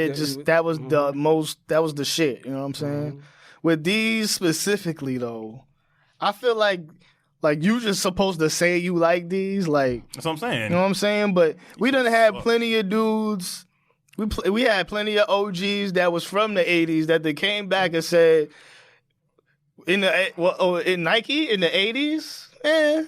shit. You know what I'm saying? With these specifically though, I feel like you just supposed to say you like these. Like That's what I'm saying. you know what I'm saying? But we done had plenty of dudes. We had plenty of OGs that was from the 80s that they came back and said in Nike in the 80s. It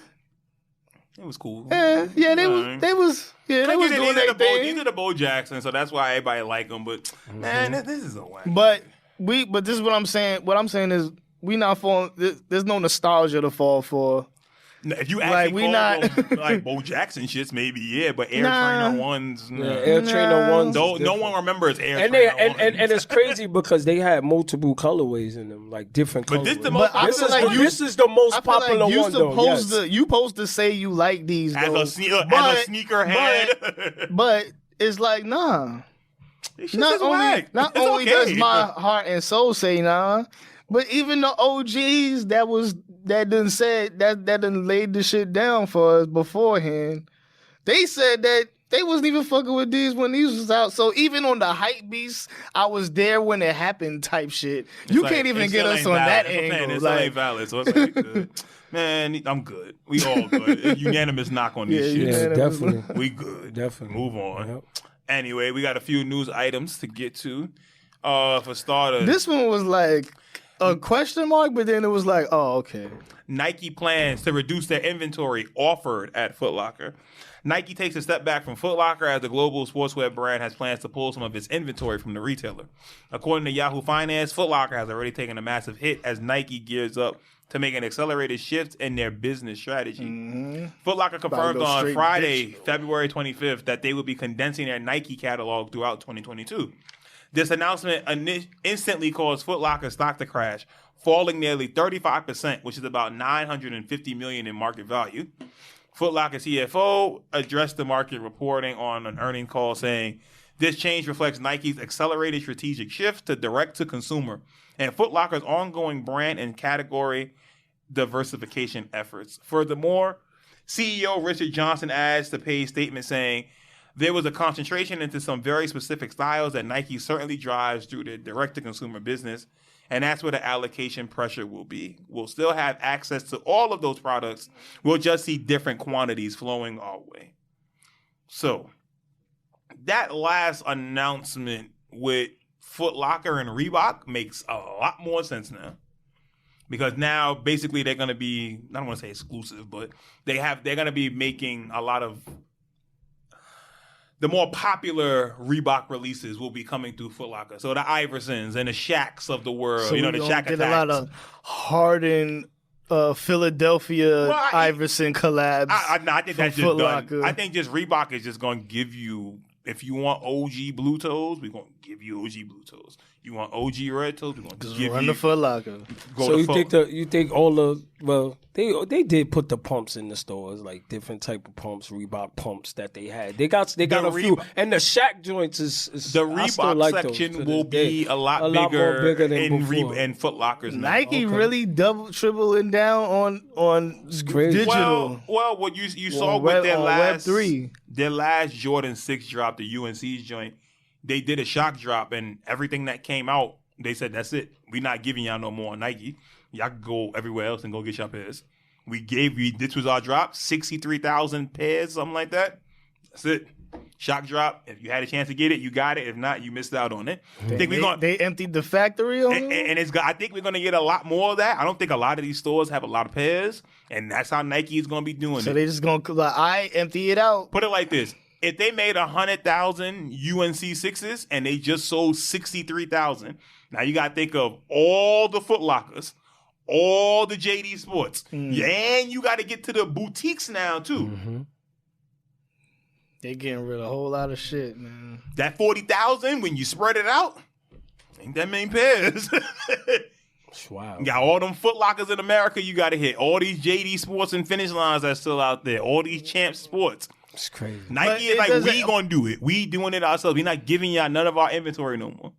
was cool. Yeah, they was doing their thing. These are the Bo Jackson, so that's why everybody like them. But man, this is a whack. But this is what I'm saying. What I'm saying is we not falling. There's no nostalgia to fall for. If you Like, actually we call not- them, like Bo Jackson shits, maybe yeah, but Air Nah. Trainer ones, Yeah, Air Trainer ones. no one remembers Air And Trainer they ones. and it's crazy because they had multiple colorways in them, like different But colorways. this the most. I This feel is like this is the most I feel popular like you one though. supposed Yes. to you supposed to say you like these as though. a sneakerhead. But it's like nah. This shit is whack. Not It's only okay. does my heart and soul say nah, but even the OGs that done laid the shit down for us beforehand, they said that They wasn't even fucking with these when these was out. So even on the hype beast, I was there when it happened type shit. You can't even get us on that angle. It's ain't valid. So it's like, good. Man, I'm good. We all good. Unanimous knock on this shit. Yeah, definitely. We good. Definitely. Move on. Yep. Anyway, we got a few news items to get to. For starters, This one was like a question mark, but then it was like, oh, okay. Nike plans to reduce their inventory offered at Foot Locker. Nike takes a step back from Foot Locker as the global sportswear brand has plans to pull some of its inventory from the retailer. According to Yahoo Finance, Foot Locker has already taken a massive hit as Nike gears up to make an accelerated shift in their business strategy. Mm-hmm. Foot Locker confirmed go on straight Friday, digital. February 25th, that they will be condensing their Nike catalog throughout 2022. This announcement instantly caused Foot Locker stock to crash, falling nearly 35%, which is about $950 million in market value. Foot Locker CFO addressed the market reporting on an earnings call saying, this change reflects Nike's accelerated strategic shift to direct-to-consumer and Foot Locker's ongoing brand and category diversification efforts. Furthermore, CEO Richard Johnson adds to Page statement saying, there was a concentration into some very specific styles that Nike certainly drives through their direct-to-consumer business, and that's where the allocation pressure will be. We'll still have access to all of those products. We'll just see different quantities flowing our way. So, that last announcement with Foot Locker and Reebok makes a lot more sense now. Because now, basically, they're going to be, I don't want to say exclusive, but they're going to be making a lot of the more popular Reebok releases will be coming through Foot Locker. So the Iversons and the Shaqs of the world, So the we Shaq get Attacks. a lot of Harden, Philadelphia, Iverson collabs. I think that's just Foot done. Locker. I think just Reebok is just going to give you, if you want OG Blue Toes, we're going to give you OG Blue Toes. You want OG Red Toes, we're going to give Run you. the Foot Locker. So you think all the they did put the pumps in the stores, like different type of pumps, Reebok pumps that they had. They got a few, and the Shaq joints is the I still Reebok like section those to will this day. be a lot more bigger than in before. in Foot Lockers now. Nike really tripling down on crazy. digital. Well, what you saw On with Web- their on last Web3. their last Jordan 6 drop, the UNC's joint, they did a shock drop, and everything that came out, they said, that's it. We're not giving y'all no more on Nike. Y'all can go everywhere else and go get y'all pairs. We gave you, this was our drop, 63,000 pairs, something like that. That's it. Shock drop. If you had a chance to get it, you got it. If not, you missed out on it. They emptied the factory on it? And it's. I think we're going to get a lot more of that. I don't think a lot of these stores have a lot of pairs, and that's how Nike is going to be doing So it. they just going to, I empty it out. Put it like this. If they made 100,000 UNC 6s and they just sold 63,000, now you got to think of all the Foot Lockers, all the JD Sports, and you got to get to the boutiques now, too. Mm-hmm. They getting rid of a whole lot of shit, man. That 40,000, when you spread it out, ain't that many pairs. Wow. You got all them Foot Lockers in America you got to hit. All these JD Sports and Finish Lines that's still out there. All these Champ Sports. It's crazy. Nike But is it like, doesn't- we going to do it. We doing it ourselves. We not giving y'all none of our inventory no more.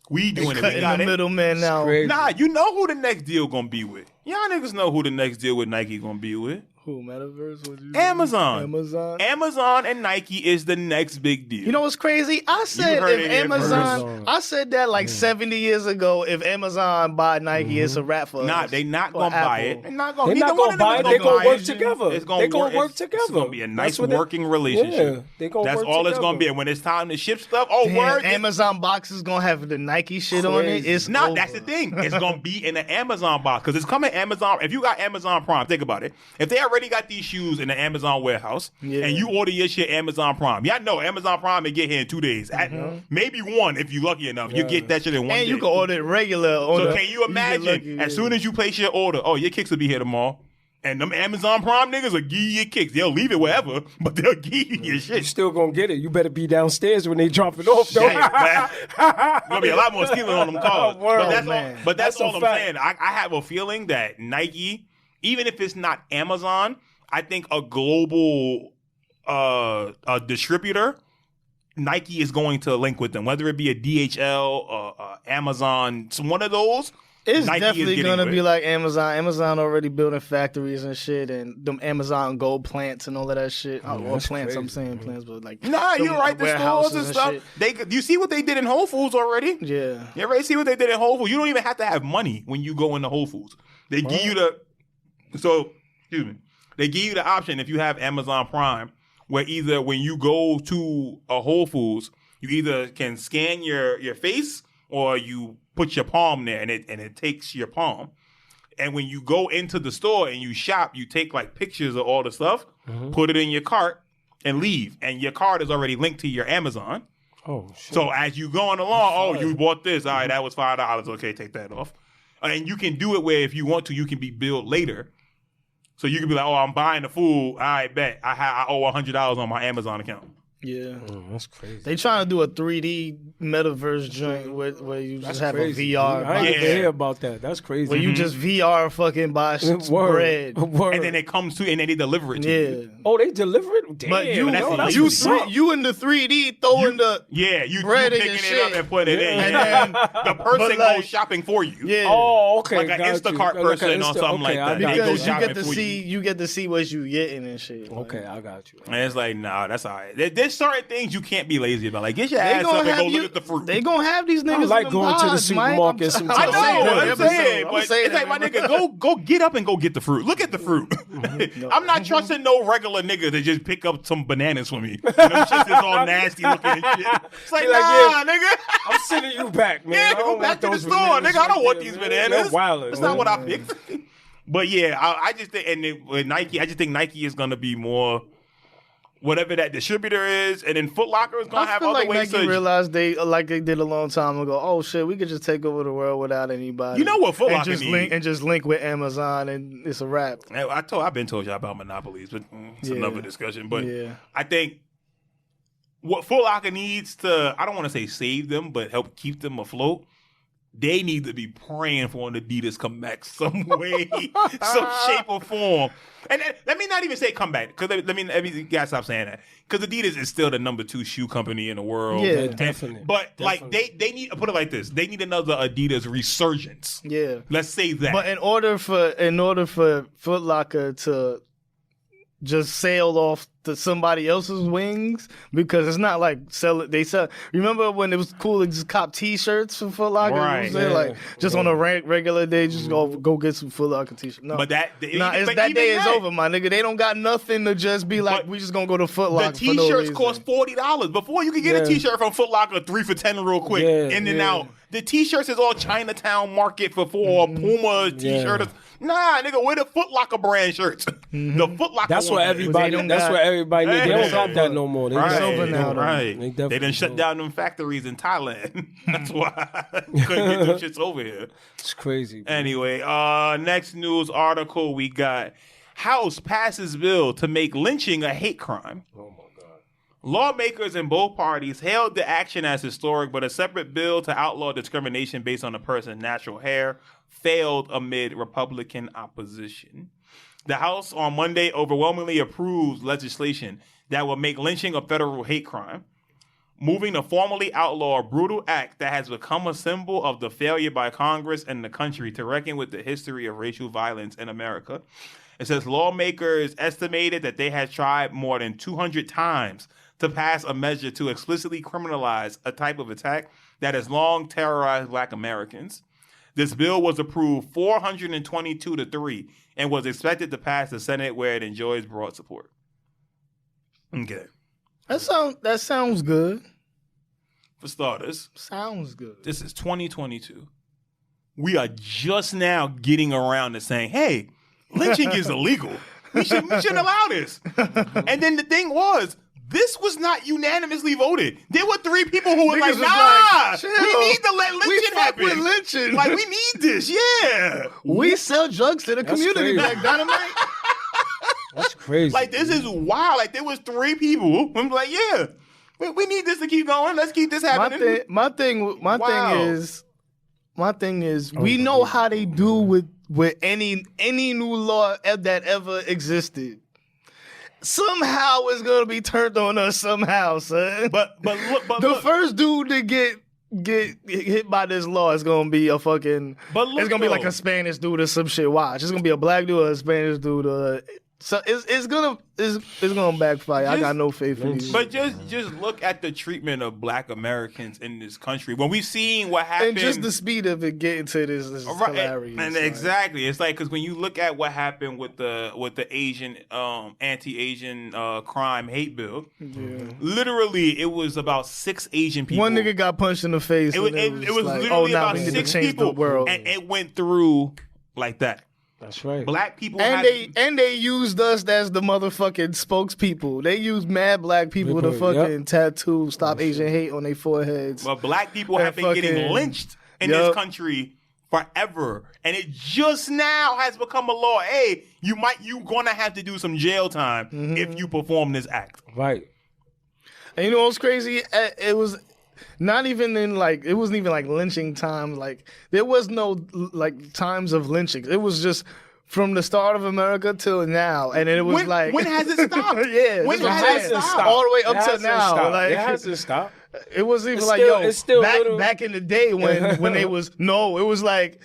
We doing it. We Cutting got the it. middleman now. crazy. Nah, you know who the next deal going to be with. Y'all niggas know who the next deal with Nike going to be with. Who, Metaverse? What you Amazon. Amazon. Amazon and Nike is the next big deal. You know what's crazy? I said heard if it here first. Amazon, I said that like 70 years ago. If Amazon buy Nike, it's a wrap for Nah, us. they not Or going to buy Apple. it. They're not going They're to not gonna buy it. They're gonna work together. It's gonna They're gonna work It's together. going to be a nice That's what they- working relationship. Yeah, they gonna That's work all it's together. going to be. And when it's time to ship stuff, Damn, word. Amazon box is gonna have the Nike shit on it. Crazy. It's No, over. that's the thing. It's gonna be in the Amazon box because it's coming Amazon. If you got Amazon Prime, think about it. If they already got these shoes in the Amazon warehouse Yeah. and you order your shit Amazon Prime, y'all know Amazon Prime will get here in 2 days. Maybe one if you're lucky enough. You get that shit in 1 day. And you can order it regular. So can you imagine? As soon as you place your order, oh, your kicks will be here tomorrow. And them Amazon Prime niggas will give you your kicks. They'll leave it wherever, but they'll give you your You shit. still gonna get it. You better be downstairs when they drop it off, though. Yeah, man. Gonna be a lot more stealing on them cars. Word, but that's man. all, but that's That's a all I'm fact. saying. I have a feeling that Nike, even if it's not Amazon, I think a global a distributor, Nike is going to link with them, whether it be a DHL, Amazon, one of those. It's Nike definitely going to be like Amazon. Amazon already building factories and shit, and them Amazon Gold plants and all of that shit. Well, plants, crazy, I'm saying plants, but like you're right. The stores and stuff. You see what they did in Whole Foods already? Yeah. You already see what they did in Whole Foods. You don't even have to have money when you go into Whole Foods. They give you They give you the option if you have Amazon Prime, where either when you go to a Whole Foods, you either can scan your face or you put your palm there and it takes your palm. And when you go into the store and you shop, you take like pictures of all the stuff, put it in your cart, and leave. And your cart is already linked to your Amazon. Oh, shit. So as you going along, you bought this. All right, that was $5. Okay, take that off. And you can do it where if you want to, you can be billed later. So you can be like, I'm buying the food. All right, bet. I owe $100 on my Amazon account. Yeah. That's crazy. They trying to do a 3D metaverse joint where you just have crazy, a VR. I didn't even hear about that. That's crazy. Where you just VR fucking buy bread. And then it comes to and then they deliver it to you. Oh, they deliver it? Damn. But you in the 3D throwing you bread you in your picking it up shit. and put it in. And then the person goes shopping for you. Yeah. Oh, okay. Like an Instacart person or something like that. Because you get to see what you getting and shit. Okay, I got you. And it's like, nah, that's all right. There's certain things you can't be lazy about. Like, get your ass up and go look at the fruit. They gonna have these niggas. I like going to the supermarket sometimes. I know, I'm saying, but it's like, my nigga, go get up and go get the fruit. Look at the fruit. I'm not trusting no regular nigga to just pick up some bananas for me. Them shits is all nasty looking and shit. It's like, nigga. I'm sending you back, man. Yeah, go back to the store, nigga. I don't want these bananas. That's not what I picked. But yeah, I just think, and with Nike, I just think Nike is gonna be more whatever that distributor is, and then Foot Locker is gonna have other ways to. Nike realized they did a long time ago. Oh shit, we could just take over the world without anybody. You know what Foot Locker needs? And just link with Amazon, and it's a wrap. I've been told y'all about monopolies, but it's another discussion. But yeah. I think what Foot Locker needs to, I don't want to say save them, but help keep them afloat. They need to be praying for an Adidas come back some way, some shape or form. And let me not even say come back, because let me you gotta stop saying that. Because Adidas is still the number 2 shoe company in the world. Yeah, definitely. But definitely. like they need, put it like this, they need another Adidas resurgence. Yeah. Let's say that. But in order for Foot Locker to just sail off to somebody else's wings, because it's not like they sell. Remember when it was cool to just cop T-shirts from Foot Locker? Right. Like just on a regular day, just go get some Foot Locker T-shirts. No, but that day is over, my nigga. They don't got nothing to just be like, we just gonna go to Foot Locker. The T-shirts cost $40. Before you could get a T-shirt from Foot Locker 3 for $10 real quick, in and out. The T-shirts is all Chinatown market for Puma T-shirts. Nah, nigga, wear the Foot Locker brand shirts. The Foot Locker. That's what everybody. That's what everybody. They don't got that no more. They over now. Right. They done shut down them factories in Thailand. That's why couldn't get them shits over here. It's crazy. Bro. Anyway, next news article we got: House passes bill to make lynching a hate crime. Oh my God. Lawmakers in both parties hailed the action as historic, but a separate bill to outlaw discrimination based on a person's natural hair failed amid Republican opposition. The House on Monday overwhelmingly approved legislation that will make lynching a federal hate crime, moving to formally outlaw a brutal act that has become a symbol of the failure by Congress and the country to reckon with the history of racial violence in America. It says lawmakers estimated that they had tried more than 200 times to pass a measure to explicitly criminalize a type of attack that has long terrorized Black Americans. This bill was approved 422-3 and was expected to pass the Senate, where it enjoys broad support. Okay. That sounds good. For starters, sounds good. This is 2022. We are just now getting around to saying, hey, lynching is illegal. We shouldn't allow this. And then the thing was, this was not unanimously voted. There were 3 people who were like, nah, we need to let lynching happen. With lynching. Like, we need this, yeah. We sell drugs to the community, like Dynamite. That's crazy. Like, this is wild. Like, there was 3 people who were like, yeah, we need this to keep going. Let's keep this happening. My thing is, we know how they do with any new law that ever existed. Somehow it's gonna be turned on us somehow, son. But look, the first dude to get get hit by this law, it's gonna be a fucking. But look, it's gonna be like though. a Spanish dude or some shit. Watch, it's gonna be a black dude or a Spanish dude. So it's gonna backfire. I got no faith in these. But just look at the treatment of Black Americans in this country. When we've seen what happened, and just the speed of it getting to this is hilarious. And exactly, it's like because when you look at what happened with the Asian anti-Asian crime hate bill, literally it was about 6 Asian people. One nigga got punched in the face. It was like, literally now about we need to 6 change people, the world. and it went through like that. That's right. Black people And they used us as the motherfucking spokespeople. They used mad black people to fucking tattoo "Stop Asian Hate" on their foreheads. But black people have been getting lynched in this country forever, and it just now has become a law. Hey, you gonna have to do some jail time if you perform this act. Right. And you know what's crazy? It was not even it wasn't even like lynching time. Like there was no like times of lynching. It was just from the start of America till now, and it was when has it stopped? Yeah, when has it stopped? All the way up to now. Like it hasn't stopped. It wasn't even it's still back in the day when they was it was like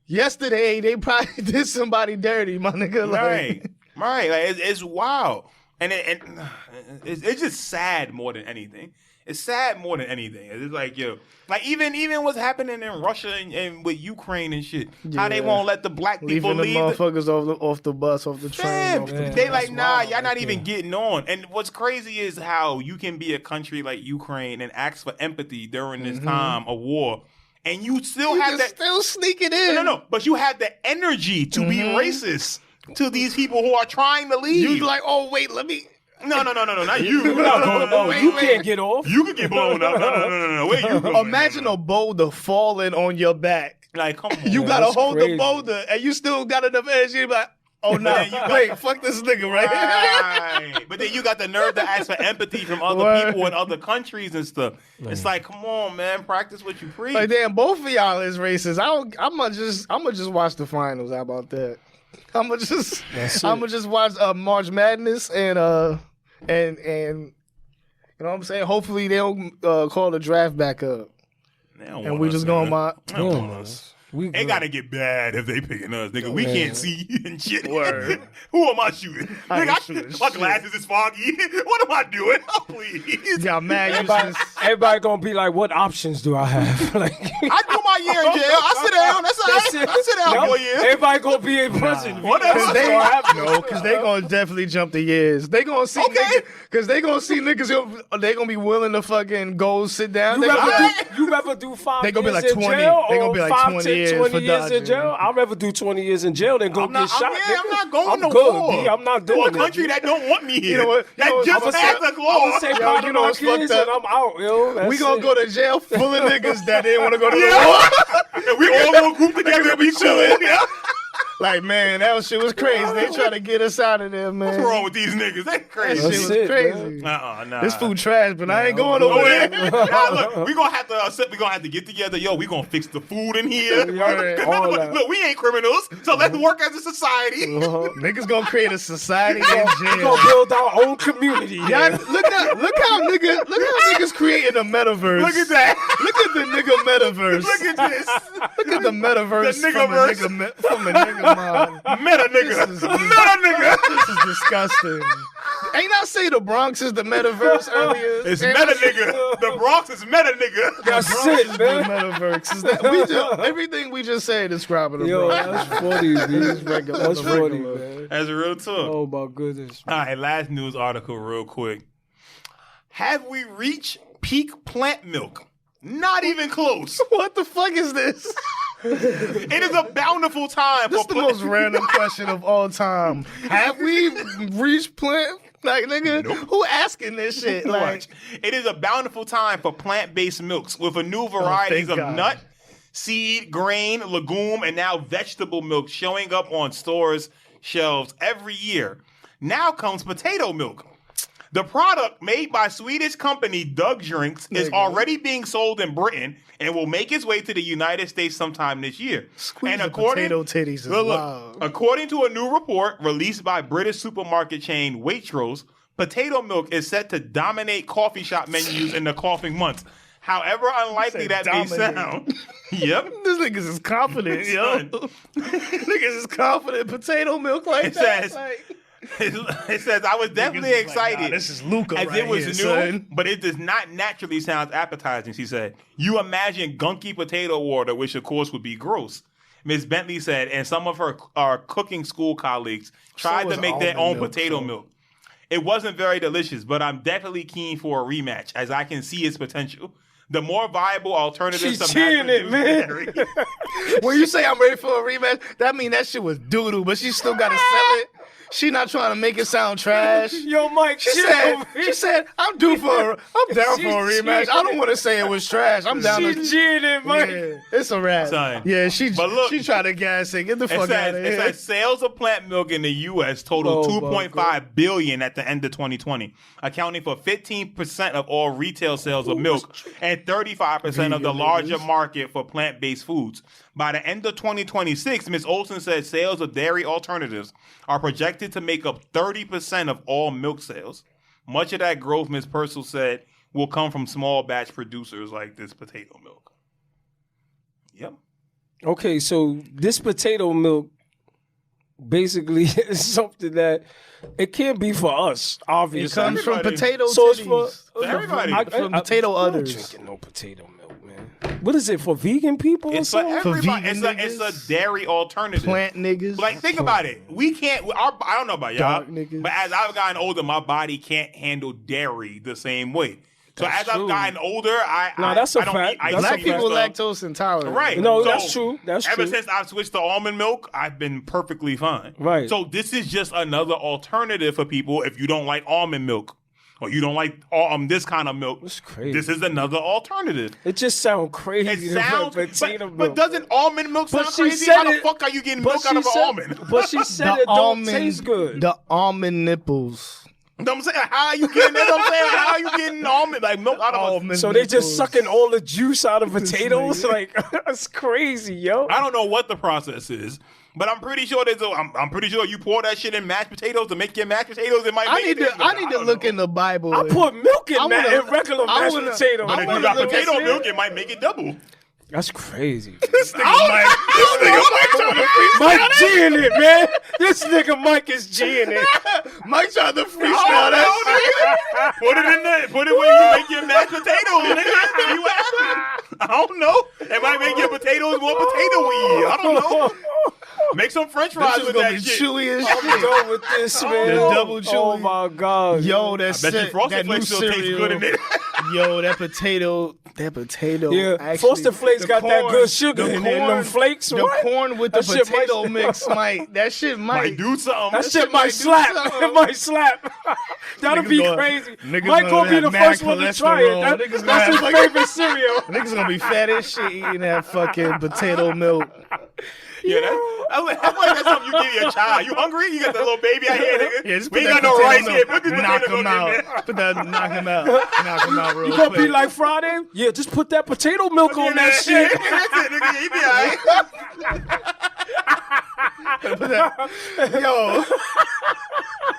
yesterday they probably did somebody dirty, my nigga. Like, right. Like, it's wild, and it's just sad more than anything. It's sad more than anything. It's like, even what's happening in Russia and with Ukraine and shit. How they won't let the black people leaving the leave. motherfuckers off the bus, off the train. They like, nah, y'all not even getting on. And what's crazy is how you can be a country like Ukraine and ask for empathy during this time of war. And you still have that. Still sneak it in. No. But you have the energy to be racist to these people who are trying to leave. You like, oh, wait, let me. No, not you. You can't get off. You can get blown up. No. Where you going? Imagine a boulder falling on your back. Like, come on. You gotta hold crazy. the boulder, and you still got enough energy to be like, oh no, wait, fuck this nigga, right? But then you got the nerve to ask for empathy from other people in other countries and stuff. It's like, come on, man, practice what you preach. Like, damn, both of y'all is racist. I'ma just watch the finals. How about that? I'ma just watch March Madness and you know what I'm saying. Hopefully they don't call the draft back up, and we just going by. It gotta get bad if they picking us, nigga. We can't see and shit. Word. Who am I shooting? Nigga, my glasses is foggy. What am I doing? Oh, please. Got mad. Everybody gonna be like, what options do I have? Like, I do my year in jail. I sit down. That's all right. I sit down for a year. Everybody gonna be in prison. Whatever. Because they gonna definitely jump the years. They gonna see because they gonna see niggas. They gonna be willing to fucking go sit down. You rather do 5 They gonna be years like in 20. jail They gonna or be like 5, 20 10, years 20 for years in dodging. jail? I'd rather do 20 years in jail than go get shot. I'm not going I'm to good, war. B. I'm not doing to a it. country that don't want me here. You know what? That just has a law. I'm gonna say part you of know my what's fucked kids up? and I'm out, yo. That's We gonna it. go to jail full of niggas that didn't want to go to the war. And we all gonna group together and be chilling. Yeah. Like, man, that shit was crazy. They try to get us out of there, man. What's wrong with these niggas? They That crazy. shit That's was it, crazy. Nah. This food trash, but I ain't going Oh, over yeah. there. Nah, look, we gonna have to get together. Yo, we gonna fix the food in here. Right, all that. Look, we ain't criminals, so let's work as a society. Niggas gonna create a society in We jail. gonna build our own community. Y'all, Yeah. look how niggas creating a metaverse. Look at that. Look at the nigga metaverse. Look at this. Look at the metaverse The niggaverse. from a nigga mind. Meta nigga. This is- Meta nigga. This is disgusting. Ain't I say the Bronx is the metaverse earlier? It's meta nigga. The Bronx is meta nigga. That's it, The man. metaverse. Everything we just said describing the Yo, Bronx. that's funny, man. regular. That's funny, Regular. man. That's real talk. Oh my goodness. All right, last news article real quick. Have we reached peak plant milk? Not even close. What the fuck is this? It is a bountiful time This for is the most random question of all time. Have we reached plant? Like, nigga, who asking this shit? Like, Watch. It is a bountiful time for plant-based milks with a new varieties of God. nut, seed, grain, legume, and now vegetable milk showing up on stores' shelves every year. Now comes potato milk. The product, made by Swedish company Doug Drinks, is already being sold in Britain and will make its way to the United States sometime this year. Squeeze the potato titties is wild. According to a new report released by British supermarket chain Waitrose, potato milk is set to dominate coffee shop menus in the coughing months. However unlikely that may sound. Yep. This niggas is confident, yo. Niggas is confident. Potato milk like that. It says, I was definitely excited. Like, nah, this is Luca as right it was here, new, son. but it does not naturally sound appetizing, she said. You imagine gunky potato water, which of course would be gross. Ms. Bentley said, and some of our cooking school colleagues tried to make their own potato milk. It wasn't very delicious, but I'm definitely keen for a rematch, as I can see its potential. The more viable alternatives She's to cheering it, man. When you say I'm ready for a rematch, that mean that shit was doo-doo, but she still got to sell it. She not trying to make it sound trash. Yo, Mike, she said, I'm down for a rematch. I don't want to say it was trash. I'm down to cheering it, Mike. Yeah, it's a wrap. Son. Yeah, she tried to gas it. Get the fuck out of here. It says sales of plant milk in the U.S. totaled $2.5 billion at the end of 2020, accounting for 15% of all retail sales of milk and 35% of the larger market for plant-based foods. By the end of 2026, Ms. Olsen said sales of dairy alternatives are projected to make up 30% of all milk sales. Much of that growth, Ms. Purcell said, will come from small batch producers like this potato milk. Yep. Okay, so this potato milk basically is something that it can't be for us, obviously. It comes from potato so titties. It's for everybody. From potato I'm udders. not drinking no potato milk, man. What is it, for vegan people or It's for something? everybody. vegan It's niggas? a dairy alternative. Plant niggas. Like, think about it. We can't. I don't know about y'all, Dark niggas. but as I've gotten older, my body can't handle dairy the same way. So as I've gotten older, that's a I don't fact. eat ice That's Black a cream people and stuff. lactose intolerant. Right. No, So, that's true. That's ever true. since I've switched to almond milk, I've been perfectly fine. Right. So this is just another alternative for people if you don't like almond milk or you don't like this kind of milk. That's crazy. This is another alternative. It just sounds crazy. It to sounds, put potato but milk. doesn't almond milk sound But she crazy? said How the it- fuck are you getting But milk out she of an said- almond? But she said it don't taste good. The almond nipples. You know what I'm saying? How are you getting that? I'm saying, how are you getting almond like milk out of Almond So they nipples. just sucking all the juice out of potatoes? Like, that's crazy, yo. I don't know what the process is, but I'm pretty sure I'm pretty sure you pour that shit in mashed potatoes to make your mashed potatoes. It might. I need to look in the Bible. I put milk in regular I mashed wanna- potatoes. But if you got potato milk, it might make it double. That's crazy. This nigga Mike trying to freestyle. Mike G in it, man. This nigga Mike is G in it. Mike trying to freestyle that shit. Put it in there. Put it where you make your mashed potatoes, nigga. See what happens. I don't know. It might make your potatoes more potato-y. I don't know. Make some French fries This is with gonna that be shit. chewy as I'm shit. done with this, man. The double chewy. Oh my god. Yo, I bet you Frosted that new Flakes still tastes cereal. good in it. Yo, that potato. Yeah, Actually, Frosted Flakes the got that corn- good sugar the in there. And them flakes, The what? corn with the That shit potato might- mix might. That shit Might might. do something. That shit might might do slap. something. It might slap. That'll Niggas be gonna- crazy. niggas Mike gonna gonna be have the mad first one to try it. cholesterol. That- Niggas gonna that's his have like- favorite cereal. Niggas gonna be fat as shit eating that fucking potato milk. Yeah, that's like that's something you give your child. You hungry? You got that little baby out here, nigga. Yeah, just We put ain't got that no potato rice milk. here. Put this Knock potato him milk in out. there. Put that. Knock him out. Knock him out real You gonna quick. be like Friday? Yeah, just put that potato milk on that shit. That's it, nigga. You be all right. Yo,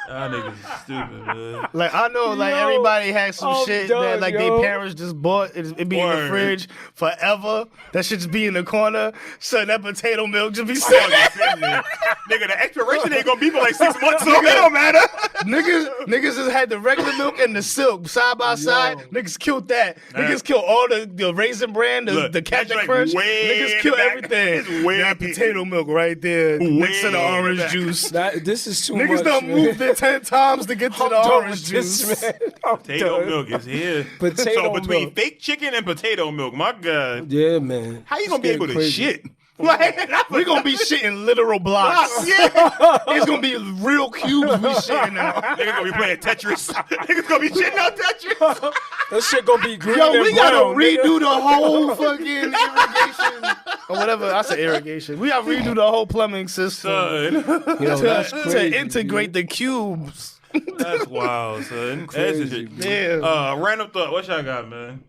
That niggas is stupid, man. like I know, like Yo, everybody has some I'm shit done, that like yo. their parents just bought. It be in the Word. fridge forever. That shit just be in the corner. So that potato milk just be Oh, sitting. it's sitting there. Nigga, the expiration ain't gonna be for like 6 months, so it don't matter. Niggas just had the regular milk and the silk side by side. Niggas killed that. Niggas killed all the Raisin Bran, Look, the Captain that joint Crunch. way Niggas in killed the back. everything. It's way that potato milk right there next to the in the orange back. juice. This is too Niggas much. done man. moved it 10 times to get to I'm the done orange with this, juice. man. I'm Potato done. milk is here. Potato so between milk. fake chicken and potato milk, my God, Yeah, man. how you gonna be It's able to crazy. shit? Like, We gonna be shitting literal blocks. yeah. It's gonna be real cubes we shitting out. Niggas gonna be playing Tetris. Niggas gonna be shitting out Tetris. That shit gonna be green Yo, and we gotta brown, nigga. redo the whole fucking irrigation or whatever. I said irrigation. We gotta redo the whole plumbing system Son, Yo, that's to crazy, integrate the cubes. that's wild, son. Crazy, That's the shit. Yeah, Random thought. What y'all got, man?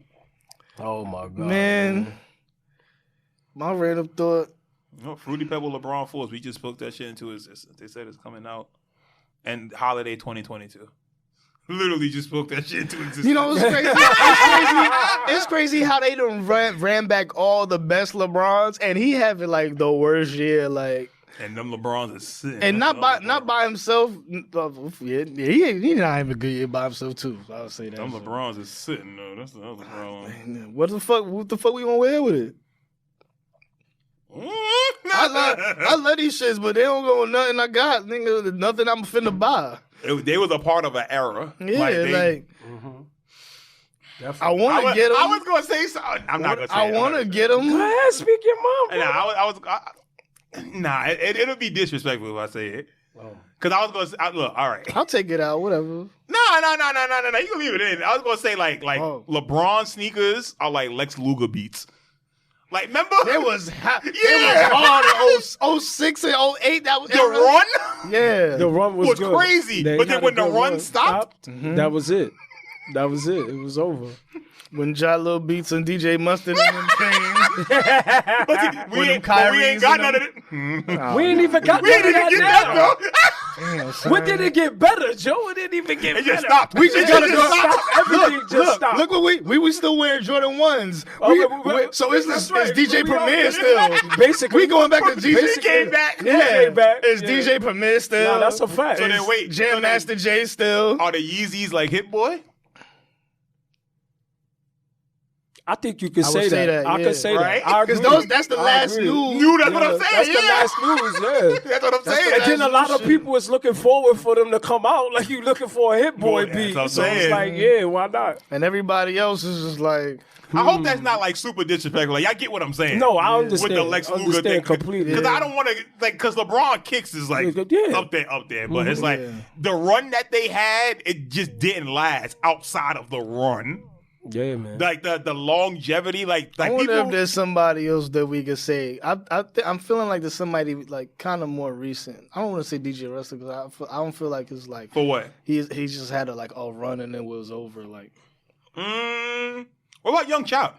Oh my god, man. My random thought. No, Fruity Pebble LeBron Force. We just spoke that shit into existence. They said it's coming out and holiday 2022. Literally just spoke that shit into existence. You know what's crazy? It's crazy how they done ran back all the best LeBrons, and he having like the worst year, like. And them LeBrons are sick. And not by himself. Yeah, he not having a good year by himself too. So I would say that. Them LeBrons is sitting though. That's the other problem. What the fuck we gonna wear with it? I love these shits, but they don't go with nothing I got. Nigga, nothing I'm finna buy. They was a part of an era. Yeah, I want to get them. I was gonna say something. I'm not gonna say. I want to get them. Go ahead, speak your mouth. Nah, it'll be disrespectful if I say it. Because I was gonna look. All right, I'll take it out. Whatever. No. You can leave it in. I was gonna say like LeBron sneakers are like Lex Luger beats. Like, remember? It was hard in 06 and 08. That was the run. Yeah, the run was good. Crazy. But then when the run stopped, that was it. That was it. It was over. When Ja Lil Beats and DJ Mustard and them came. we ain't got none of it. We ain't even got none of that, bro. When did it get better, Joe? It didn't even get better. It just stopped. We just gotta stop. Everything just stopped. Look what we still wearing Jordan 1s. So it's DJ Premier still. Basically, we going back to DJ. He came back. Yeah, it's DJ Premier still. No, that's a fact. So then wait, Jam Master Jay still. Are the Yeezys like Hit Boy? I think you could say that. I could say right? that. Because that's the last news. That's what I'm saying. That's the last news, yeah. That's what I'm saying. And then a lot of people is looking forward for them to come out like you looking for a Hit Boy beat. So it's like, yeah, why not? And everybody else is just like... I hope that's not like super disrespectful. Like, y'all get what I'm saying. No, I understand. With the Lex Luger thing. Completely. Because I don't want to, like, because LeBron kicks is like up there. But it's like the run that they had, it just didn't last outside of the run. Yeah, man. Like the longevity, like I wonder people. If there's somebody else that we could say. I'm feeling like there's somebody like kind of more recent. I don't want to say DJ Russell because I don't feel like it's like for what he just had a run and then it was over. Like, what about Young Chop?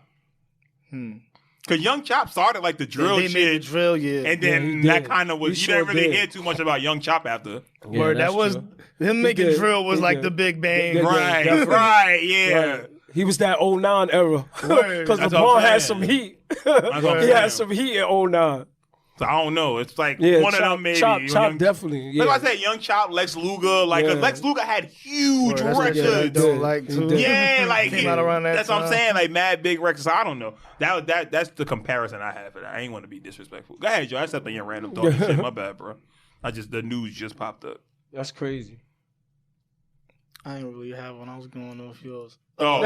Because Young Chop started like the drill they shit, made the drill, yeah, and then that kind of was. You didn't really hear too much about Young Chop after. Yeah, where that was true. Him making drill was like the big bang, right, yeah. Right. He was that 09 era. Because LeBron had some heat. He had some heat in 09. So I don't know. It's like one of them maybe. Chop definitely. Yeah. Like I said, Young Chop, Lex Luger. Like Lex Luger had huge records. Yeah, like came out around that that's time. what I'm saying. Like mad big records. So I don't know. That's the comparison I have for that. I ain't want to be disrespectful. Go ahead, Joe. I said your random thought and shit. My bad, bro. The news just popped up. That's crazy. I ain't really have one. I was going off yours. Oh.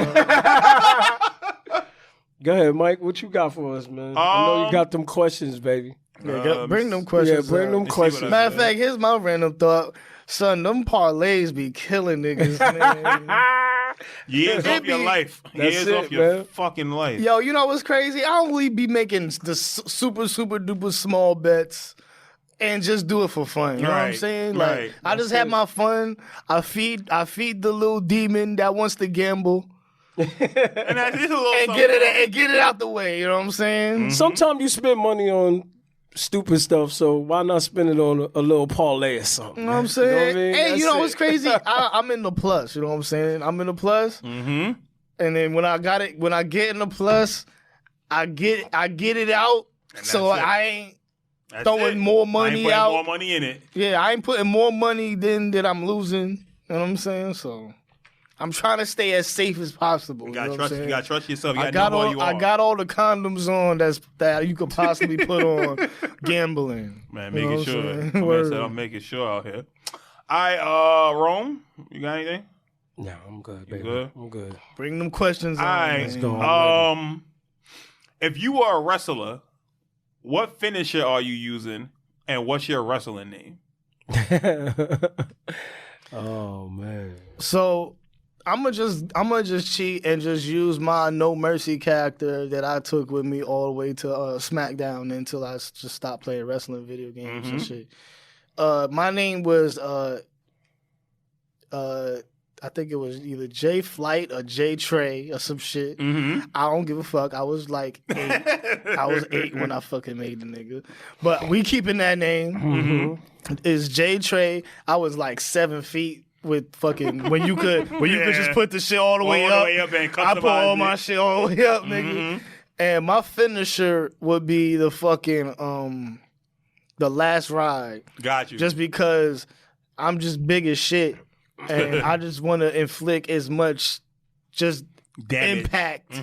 Go ahead, Mike. What you got for us, man? I know you got them questions, baby. Bring them questions. Yeah, bring them questions. Matter of fact, here's my random thought. Son, them parlays be killing niggas, man. Years off your life. Years off your fucking life. Yo, you know what's crazy? I don't really be making the super, super duper small bets. And just do it for fun. You know what I'm saying? Like I just have my fun. I feed the little demon that wants to gamble. and get it out the way. You know what I'm saying? Mm-hmm. Sometimes you spend money on stupid stuff, so why not spend it on a little parlay or something? You know what I'm saying? You know what I mean? Hey, you know what's crazy? I'm in the plus. You know what I'm saying? I'm in the plus. Mm-hmm. And then when I get in the plus, I get it out. So I ain't throwing more money out. More money in it. Yeah, I ain't putting more money than that I'm losing. You know what I'm saying? So I'm trying to stay as safe as possible. You gotta trust yourself. I got all the condoms on that you could possibly put on gambling. Man, making sure. I'm making sure out here. All right, Rome, you got anything? No, I'm good, baby. Good? I'm good. Bring them questions on. All right. Let's go. If you were a wrestler, what finisher are you using, and what's your wrestling name? Oh man! So I'm gonna just cheat and just use my No Mercy character that I took with me all the way to SmackDown until I just stopped playing wrestling video games and shit. My name was I think it was either J Flight or J Trey or some shit. Mm-hmm. I don't give a fuck. I was like 8. I was 8 when I fucking made the nigga. But we keeping that name. Mm-hmm. It's J Trey. I was like 7 feet. with fucking when you could just put the shit all the way up. And I put all my shit all the way up, nigga. And my finisher would be the fucking the last ride. Got you. Just because I'm just big as shit, and I just want to inflict as much just impact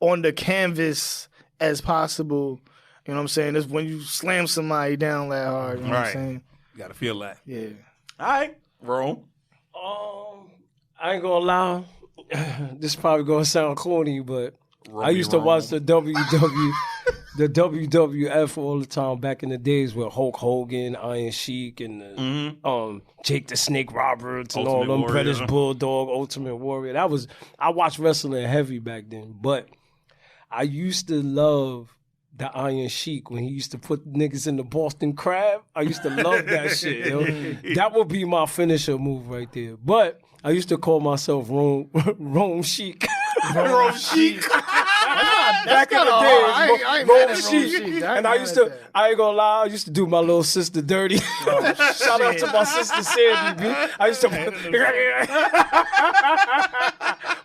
on the canvas as possible. You know what I'm saying? It's when you slam somebody down that hard. You know what I'm saying? You gotta feel that. Yeah. All right, Rome. I ain't gonna lie. This is probably gonna sound corny, but Romy I used to Rome. watch the the WWF all the time back in the days with Hulk Hogan, Iron Sheik, and Jake the Snake Roberts and all Ultimate them Warrior. British Bulldog, Ultimate Warrior. I watched wrestling heavy back then, but I used to love the Iron Sheik when he used to put niggas in the Boston Crab. I used to love that shit. Yo. That would be my finisher move right there. But I used to call myself Rome Sheik. Rome Sheik. Back in the days, I ain't mad Rome at Rome Sheik. Sheik. And I used to, I ain't gonna lie, I used to do my little sister dirty. Shout out to my sister Sandy, B. I used to,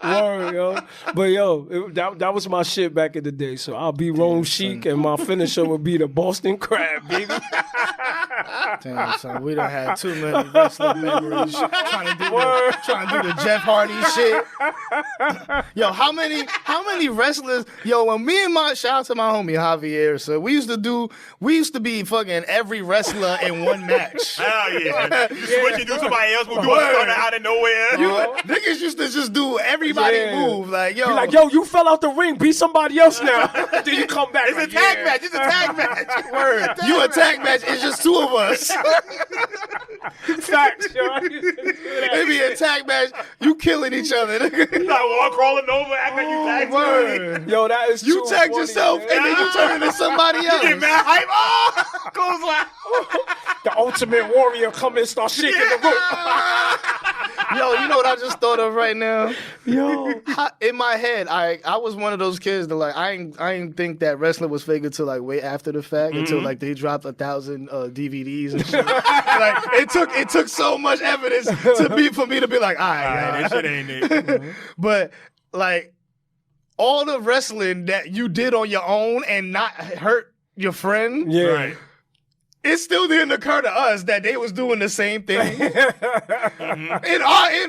word, yo. But yo, that was my shit back in the day. So I'll be Rome Sheik and my finisher would be the Boston Crab, baby. Damn, son, we done had too many wrestling memories trying to do the Jeff Hardy shit. Yo, how many wrestlers? Yo, when me and shout out to my homie Javier, so we used to be fucking every wrestler in one match. Hell yeah. You switch and do somebody else, we'll do it out of nowhere. Niggas used to just do everybody move. Like, yo. Be like, yo, you fell out the ring, be somebody else now. Then you come back. It's a tag match. It's a tag match. Word. You a tag match, it's just two of us. Facts, yo. I used to do that. Maybe a tag match, you killing each other. Like one crawling over, act like you tagged Word. Yo, that is You too tag funny, yourself man. and then you turn into somebody else. Get mad hype. Oh, goes like. The Ultimate Warrior come and start shaking the rope. Yo, you know what I just thought of right now? Yo. In my head, I was one of those kids that like I ain't think that wrestling was fake until like way after the fact, until like they dropped 1,000 DVDs and shit. Like it took so much evidence for me to be like, all right, That shit ain't it. but like all the wrestling that you did on your own and not hurt your friend, Yeah. Right. it still didn't occur to us that they was doing the same thing. In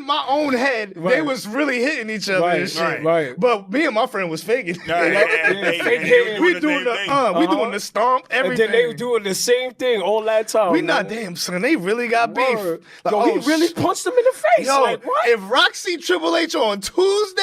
my own head, they Right. was really hitting each other and shit. Right. But me and my friend was faking. fake hitting. We doing the stomp, And everything. then they were doing the same thing all that time. we man. not damn son. They really got beef. Word. Like, Yo, he really punched him in the face. Yo, Like, what? if Roxy Triple H on Tuesday,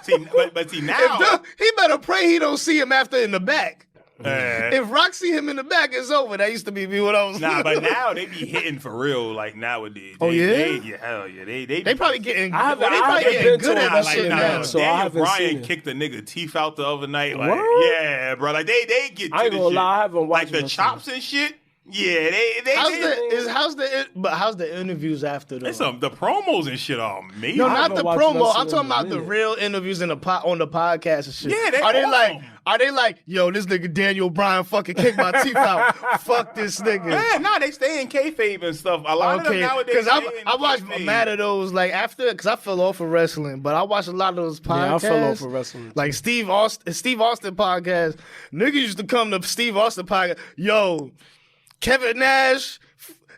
See, but see now. he better pray he don't see him after in the back. Uh, If Rock see him in the back, it's over. That used to be me when I was Nah, but now they be hitting for real, like nowadays. Oh, yeah? Hell yeah. They probably getting. I haven't- they I probably haven't getting been good to at a that wrestling shit match, now. so I Daniel haven't seen Bryan it. kicked the nigga teeth out the other night. Like, Word? yeah, bro. Like they get to I ain't the gonna shit. lie, I haven't watched like the wrestling. chops and shit. Yeah, they How's the interviews after though? it's the promos and shit are amazing. No, I not haven't the watched promo. wrestling I'm talking in a about the minute. real interviews on the podcast and shit. Yeah, they are they awesome. like, yo, this nigga Daniel Bryan fucking kicked my teeth out. Fuck this nigga. Yeah, nah, they stay in kayfabe and stuff. A lot of them nowadays. because stay in I watched kayfabe. mad of those like after because I fell off of wrestling, but I watched a lot of those podcasts. Yeah, I fell off of wrestling. Like Steve Austin podcast. Niggas used to come to Steve Austin podcast. Yo, Kevin Nash.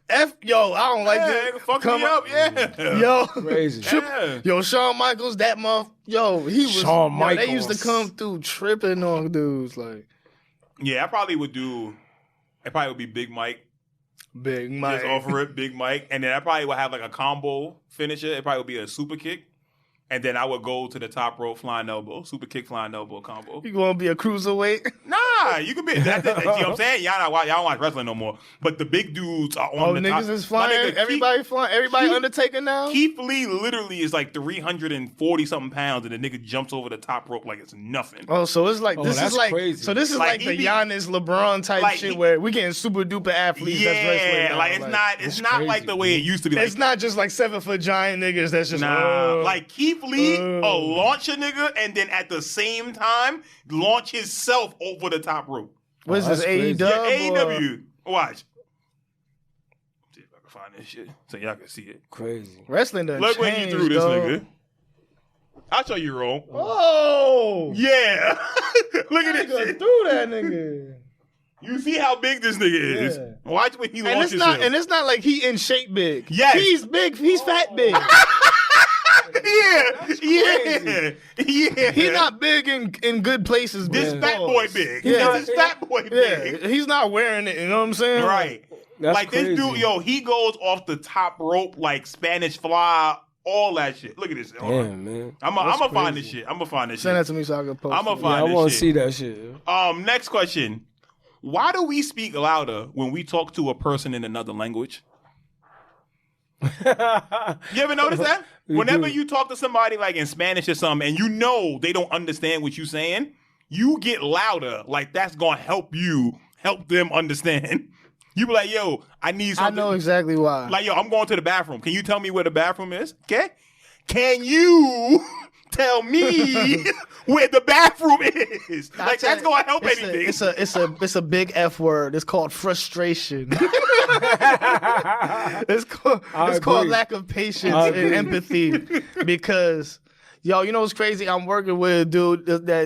I don't like Yeah, this. nigga, fuck Come me on. up, yeah. Yo, Crazy. Yeah. Yo, Shawn Michaels, that month. Yo, he was. Shawn yo, They used to Michaels. come through tripping on dudes like Yeah, I probably would do. It probably would be Big Mike. Big Mike. Just offer it, Big Mike, and then I probably would have like a combo finisher. It probably would be a super kick, and then I would go to the top rope flying elbow, super kick, flying elbow combo. You gonna be a cruiserweight? Nah, you could be. You know what I'm saying? Y'all don't watch wrestling no more, but the big dudes are on Oh, the top. niggas is My flying. nigga, Everybody flying. Everybody Keith- Undertaker now. Keith Lee literally is like 340 something pounds, and the nigga jumps over the top rope like it's nothing. Oh, so it's like this that's is like crazy. so this is Like, like he the be- Giannis LeBron type like, shit he- where we getting super duper athletes that's wrestling Yeah, now. like it's not like crazy, the way it used to be. Like, It's not just like 7-foot giant niggas that's just nah, like Keith Lee will uh. launch a nigga and then at the same time launch himself over the top rope. what is this that's crazy. AEW? Yeah, AEW. Watch. find this shit so y'all can see it. Crazy. Wrestling done Look what you threw this nigga. I'll show you wrong. Oh! Yeah. Look at this shit. Through that nigga. You see how big this nigga is. Yeah. Watch when he And launches it's not, him. and it's not like he in shape big. Yes. He's big. He's fat big. Yeah. He's not big in good places. This big. fat boy big. Yeah. This fat boy big. Yeah, he's not wearing it. You know what I'm saying? Right. That's like crazy. this dude, yo, he goes off the top rope like Spanish fly, all that shit. Look at this. Damn, man. I'm gonna find this shit. I'm gonna find this Send that shit. to me so I can post. I'm gonna it. find I this want to shit. see that shit. Next question. Why do we speak louder when we talk to a person in another language? You ever notice that? Whenever you talk to somebody like in Spanish or something and you know they don't understand what you're saying, you get louder. Like that's gonna help them understand. You be like, yo, I need something. I know exactly why. Like, yo, I'm going to the bathroom. Can you tell me where the bathroom is? Okay? Can you tell me where the bathroom is? Like, that's going to help anything. It's a big F word. It's called frustration. It's called lack of patience and empathy. Because, yo, you know what's crazy? I'm working with a dude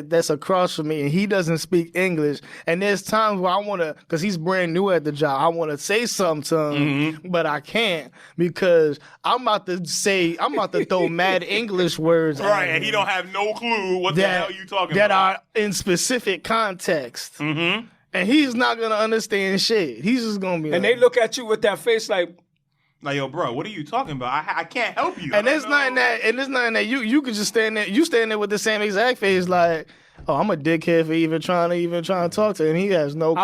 that's across from me, and he doesn't speak English. And there's times where I want to, because he's brand new at the job, I want to say something to him, but I can't because I'm about to throw mad English words Right, at and he him don't have no clue what the hell you talking that about. are in specific context. Mm-hmm. And he's not going to understand shit. He's just going to be And like, they look at you with that face like, yo, bro, what are you talking about? I can't help you. and there's nothing that you could just stand there. You stand there with the same exact face, like, oh, I'm a dickhead for even trying to talk to him. He has no clue.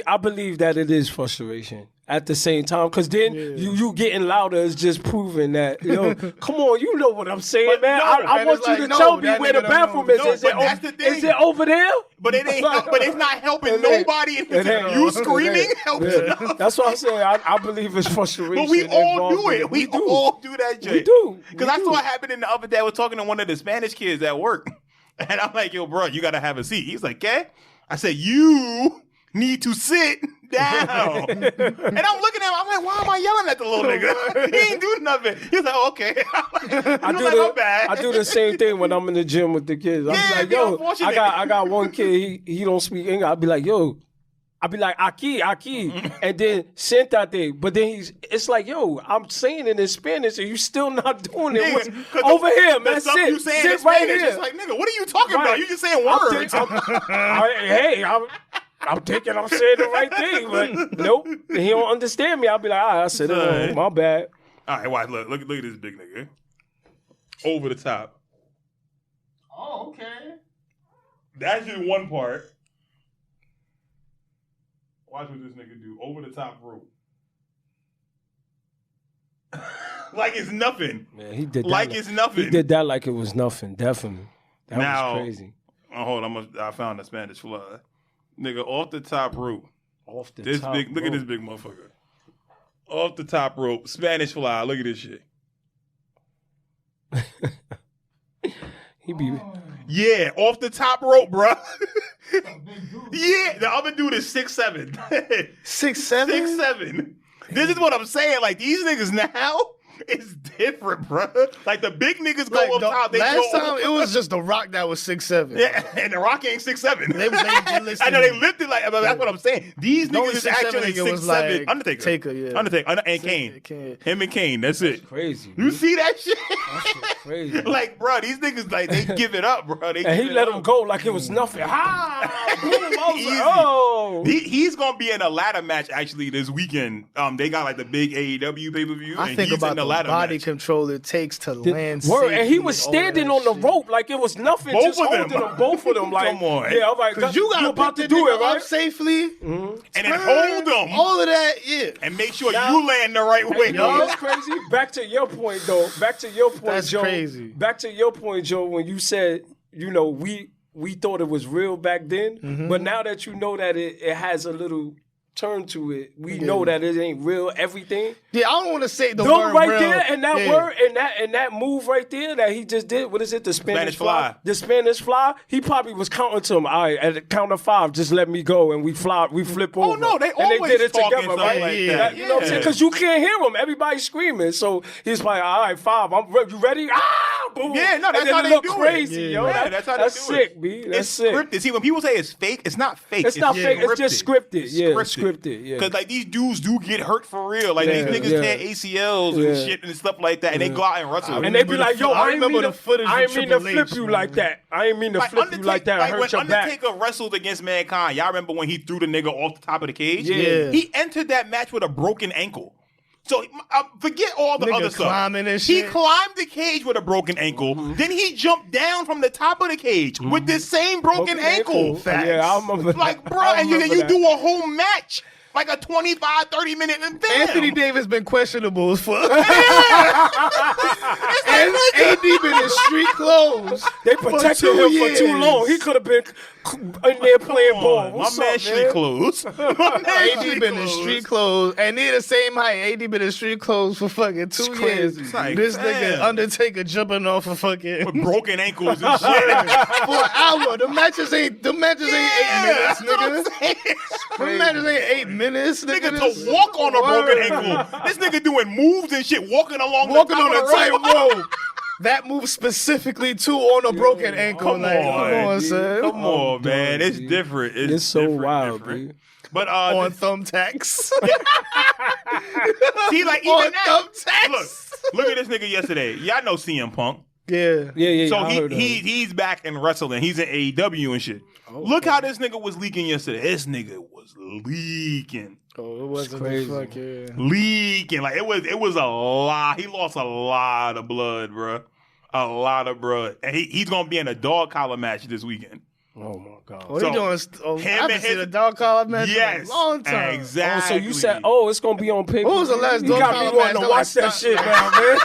I believe that it is frustration at the same time, because then you getting louder is just proving that, yo, come on, you know what I'm saying, But man. no, I and want it's you like, to no, tell me that where the nigga don't bathroom know. is. No, Is it but that's the thing. is it over there? But it ain't. But it's not helping It ain't. nobody. It ain't. You screaming helps Yeah. enough. That's what I'm saying. I believe it's frustration. But we all involved do in it. We do. all do that shit. We do. Because I saw what happened in the other day. I was talking to one of the Spanish kids at work. And I'm like, yo, bro, you got to have a seat. He's like, okay. I said, you need to sit down. And I'm looking at him. I'm like, why am I yelling at the little nigga? He ain't doing nothing. He's like, oh, okay. My bad. I do the same thing when I'm in the gym with the kids. I'm Yeah, like, be yo, unfortunate. I got one kid, he don't speak English. I'll be like, yo, aquí, and then siéntate. But then it's like, yo, I'm saying it in Spanish and you still not doing it. Nigga, 'cause Over here, the man, stuff you saying in sit right Spanish, here. it's like, nigga, what are you talking Right. about? You just saying words. I'm thinking I'm saying the right thing, but nope. He don't understand me. I'll be like, all right, I said it wrong. My bad. All right, watch. Look at this big nigga. Over the top. oh, okay. That's just one part. Watch what this nigga do. Over the top rope. Like it's nothing. Man, he did that Like it's nothing. He did that like it was nothing. Definitely. That Now- was crazy. Oh, hold on. I found a Spanish fly. Nigga, off the top rope. Off the This top big. Look at rope. this big motherfucker. Off the top rope. Spanish fly. Look at this shit. He be Yeah, off the top rope, bro. Yeah, the other dude is 6'7". 6'7"? 6'7". This is what I'm saying. Like these niggas now, it's different, bro. Like the big niggas go Like, up top. They last go time it was just The Rock that was 6'7". Yeah, and the Rock ain't 6'7". They lifted I know they lifted like. That's what I'm saying. These The only niggas is 6'7" actually nigga was 6'7". like Undertaker, Taker, yeah. Undertaker, and Kane. Kane. Him and Kane. That's it. crazy. You see that shit? Crazy. Like, bro, these niggas like they give it up, bro. They And he give it let up. him go like it was nothing. Ha! Boom, I was Easy. like, oh. He's gonna be in a ladder match actually this weekend. They got like the big AEW pay per view. I think he's about in the the ladder body match. control it takes to land Word, safely and he was all standing that on the shit. rope like it was nothing. Both just of them. holding them, both of them. Like, Come on. yeah, I'm like, Cause you got about to do it, right? safely, And then hold them all of that, yeah. and make sure Now- you land the right way. You know what's crazy? Back to your point, though. Back to your point, That's Joe. crazy. Back to your point, Joe, when you said, you know, we thought it was real back then, but now that you know that it has a little turn to it, we know that it ain't real. Everything. Yeah, I don't want to say the Them word right real. there, and that word, and that move right there that he just did. What is it? The Spanish fly. The Spanish fly. He probably was counting to him. All right, at the count of 5, just let me go, and we flip over. Oh no, they always and they did it talking together, something right? like Yeah. that. You know what I'm saying? Because you can't hear him. Everybody's screaming. So he's like, all right, 5. You ready? Ah, boom. Yeah, no, that's and then how it they look do it. crazy, Yeah. yo. Yeah, that's how they That's do sick, it. B. That's It's sick. scripted. See, when people say it's fake, it's not fake. It's not fake. It's just scripted. Yeah, scripted. Yeah. Because like these dudes do get hurt for real. Like Yeah, these niggas yeah. tear ACLs Yeah. and shit and stuff like that, and they go out and wrestle. And they be like, yo, I ain't remember mean the footage I ain't with mean to Triple flip H, you man. like that. I ain't mean to flip you like that. Like Hurt when your back. Undertaker wrestled against Mankind, y'all remember when he threw the nigga off the top of the cage? Yeah. He entered that match with a broken ankle. So forget all the Nigga other stuff. climbing and He shit. climbed the cage with a broken ankle. Then he jumped down from the top of the cage with this same broken ankle. Facts. Yeah, I remember. Like, bro, I and you remember that. do a whole match. Like a 25, 30-minute event. Anthony Davis been questionable as fuck. And AD been in street clothes. They protected him for too long. He could have been in there playing ball. What's my man up, street clothes. AD been in street clothes, and they the same height. AD been in street clothes for fucking 2 years. crazy. It's like, This damn. nigga Undertaker jumping off of fucking With broken ankles and shit. for an hour. The matches ain't 8 minutes, that's what I'm nigga. saying. The matches ain't 8 minutes, nigga. Nigga to walk on a broken ankle. This nigga doing moves and shit, walking along Walking the top on a of the tight rope. rope. That move specifically too on a broken ankle. Come Like, on, come on, dude. son. Come on, man. It's dude. different. It's so different, wild, different. dude. But On thumbtacks. see, like even on that. thumbtacks. Look at this nigga yesterday. Y'all know CM Punk. Yeah. Yeah. So I heard of him. he's back in wrestling. He's in AEW and shit. Look how this nigga was leaking yesterday. This nigga was leaking. Oh, it wasn't crazy. the fuck, yeah. Leaking. Like it was a lot. He lost a lot of blood, bro. A lot of blood. And he's gonna be in a dog collar match this weekend. Oh my god. What So, are you doing? I him haven't and seen his- a dog collar match Yes. in a long time. Exactly. Oh, so you said, it's gonna be on paper. What was the last You dog got collar me wanting match? to watch that shit now, man.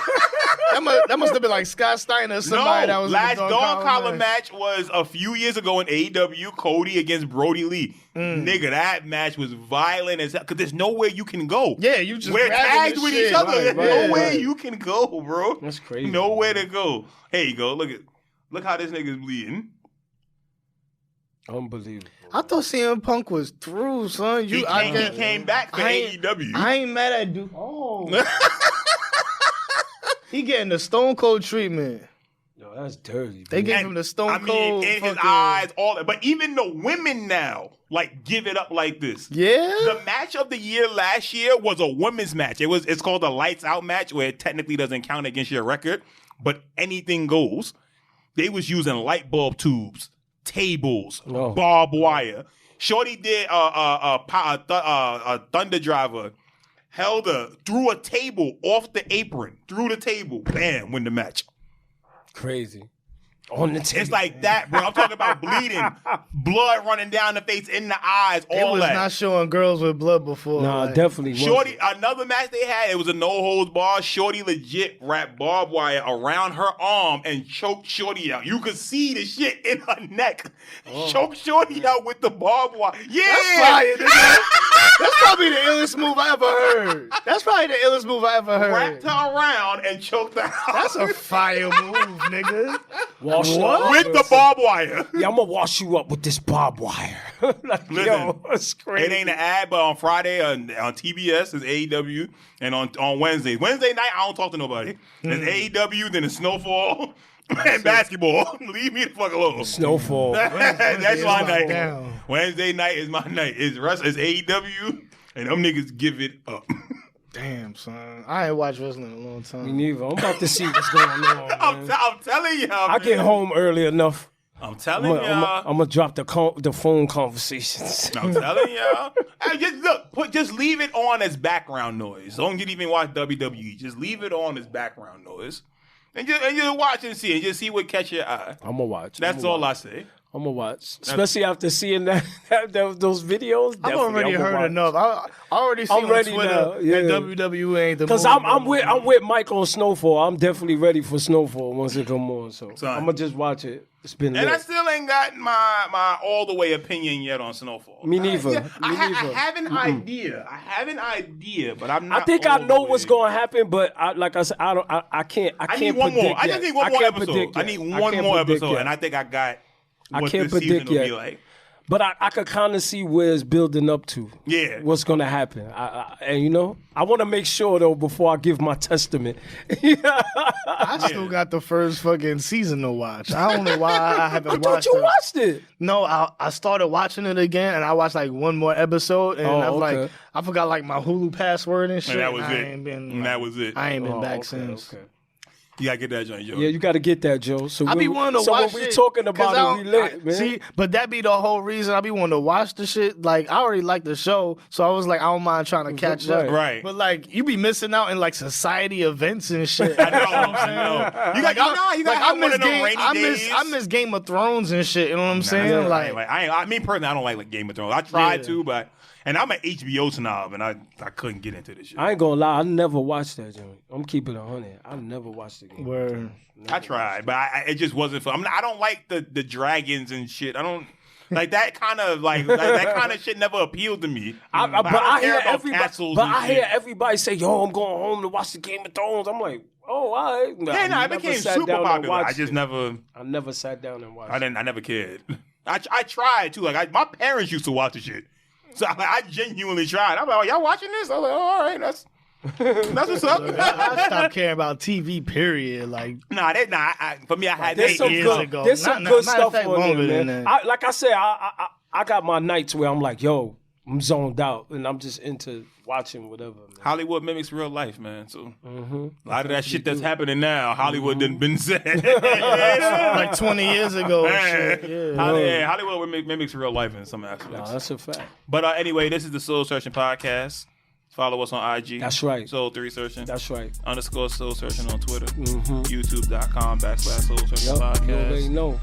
That must have been like Scott Steiner or somebody that was last in the dog collar match was a few years ago in AEW, Cody against Brody Lee. Nigga, that match was violent as hell, because there's nowhere you can go. Yeah, you just We're grabbing tagged the with shit. each other. Right, There's right, nowhere right. you can go, bro. That's crazy. Nowhere to go. Here you go. Look how this nigga's bleeding. Unbelievable. I thought CM Punk was through, son. He came back for AEW. I ain't mad at dude. Oh. He getting the Stone Cold treatment. Yo, that's dirty. They dude. gave him the Stone I mean, Cold. in his fucking- eyes, all that. But even the women now, like, give it up like this. Yeah. The match of the year last year was a women's match. It's called a lights out match, where it technically doesn't count against your record, but anything goes. They was using light bulb tubes, tables, Oh. barbed wire. Shorty did a thunder driver, held threw a table off the apron, through the table, bam, win the match. Crazy. On the table. It's like that, bro. I'm talking about bleeding, blood running down the face, in the eyes, It all was that. not showing girls with blood before. Nah, like, definitely. Shorty, another match they had, it was a no holds bar. Shorty legit wrapped barbed wire around her arm and choked Shorty out. You could see the shit in her neck. Choked Shorty out with the barbed wire. Yeah, That's fire, nigga. That's probably the illest move I ever heard. That's probably the illest move I ever heard. wrapped her around and choked her out. That's a fire move, nigga. Wash it What? up. with the barbed wire. Yeah, I'm gonna wash you up with this barbed wire. Like, Listen, yo, it's crazy. It ain't an ad, but on Friday on TBS is AEW, and on Wednesday night I don't talk to nobody. It's AEW, then it's Snowfall and basketball. Leave me the fuck alone. Snowfall. That's my night. down. Wednesday night is my night. It's AEW, and them niggas give it up. Damn, son. I ain't watched wrestling in a long time. Me neither. I'm about to see what's going on. I'm Man. telling y'all. I get man. home early enough. I'm telling y'all. I'm gonna drop the phone conversations. I'm telling y'all. Hey, just leave it on as background noise. Don't even watch WWE. Just leave it on as background noise, and just watch and see what catch your eye. I'm gonna watch. That's all I say. I'm gonna watch, especially after seeing those videos. I've already heard enough. I already seen on Twitter that WWE ain't the because I'm with Mike on Snowfall. I'm definitely ready for Snowfall once it come on. So I'm gonna just watch it. It's been lit. And I still ain't got my all the way opinion yet on Snowfall. Me neither. I have an idea. I have an idea, but I'm not. I think I know what's gonna happen, but like I said, I can't. I need one more. I just need one more episode. I need one more episode, and I think I got. I can't predict yet. Like. But I could kind of see where it's building up to. Yeah. What's going to happen. And, I want to make sure, though, before I give my testament. I still got the first fucking season to watch. I don't know why I haven't watched it. I thought you watched it. No, I started watching it again, and I watched like one more episode, and I forgot like my Hulu password and shit. And that was it. That was it. I ain't been back since. Okay. You gotta get that joint, Joe. Yeah, you gotta get that, Joe. So I be wanting to watch when we talking about it, we lit, man. See, but that be the whole reason I be wanting to watch the shit. Like, I already like the show, so I was like, I don't mind trying to catch up. Right. But like, you be missing out in like society events and shit. I know. You gotta have one of them rainy days. I miss Game of Thrones and shit. You know what I'm saying? I mean, personally, I don't like Game of Thrones. I tried to, but. And I'm an HBO snob, and I couldn't get into this shit. I ain't gonna lie, I never watched that joint. I'm keeping it 100. I never watched it. Word. I tried, but it just wasn't fun. I don't like the dragons and shit. I don't like that kind of that kind of shit. Never appealed to me. I hear everybody say, "Yo, I'm going home to watch the Game of Thrones." I'm like, "Oh, all right." Yeah, it became super popular. I just never. I never sat down and watched. I never cared. I tried too. Like my parents used to watch the shit. So I genuinely tried. I'm like, "Oh, y'all watching this?" I was like, "Oh, all right, that's what's up." I stopped caring about TV. Period. Like, for me, I had years ago. There's some good stuff on there, man. Like I said, I got my nights where I'm like, "Yo, I'm zoned out," and I'm just into watching whatever. Man. Hollywood mimics real life, man. So a lot of that shit that's happening now, Hollywood didn't been said like 20 years ago. And shit. Yeah. Hollywood mimics real life in some aspects. No, that's a fact. But anyway, this is the Soul Searching Podcast. Follow us on IG. That's right. Soul3 Searching. That's right. _ Soul Searching on Twitter. YouTube.com / Soul Searching Podcast. You already know.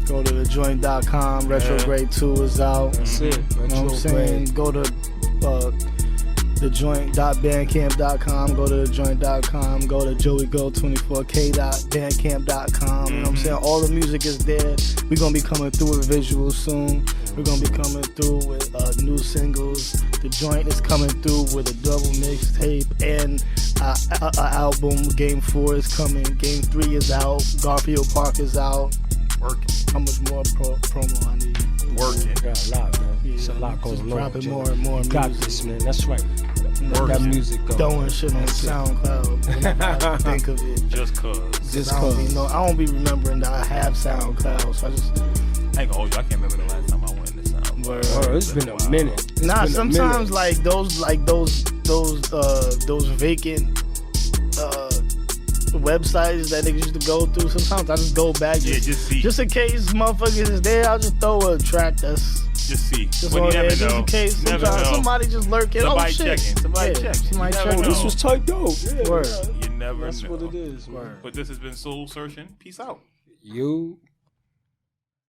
Go to thejoint.com. Retrograde 2 is out. That's it. You know what I'm saying? Go to thejoint.bandcamp.com. Go to thejoint.com. Go to joeygo24k.bandcamp.com. You know what I'm saying? All the music is there. We're going to be coming through with visuals soon. We're going to be coming through with new singles. The Joint is coming through with a double mixtape and an album. Game 4 is coming. Game 3 is out. Garfield Park is out. Working. How much more promo I need? Working. Got a lot, man. It's a lot going on. Dropping more and more music. Got this, man. That's right. That music go. Throwing shit on SoundCloud. Whenever I think of it. Just cause. I don't be remembering that I have SoundCloud. So I just. I ain't gonna hold you. I can't remember the last time I went into SoundCloud. It's been a minute. Sometimes like those vacant websites that niggas used to go through. Sometimes I just go back. Just see. Just in case motherfuckers is there, I'll just throw a track that's. Just see. Just on there, just in case. Somebody just lurking. Somebody checking. Somebody checking. This was tight dope. Word. You never know. That's what it is. But this has been Soul Searching. Peace out. You.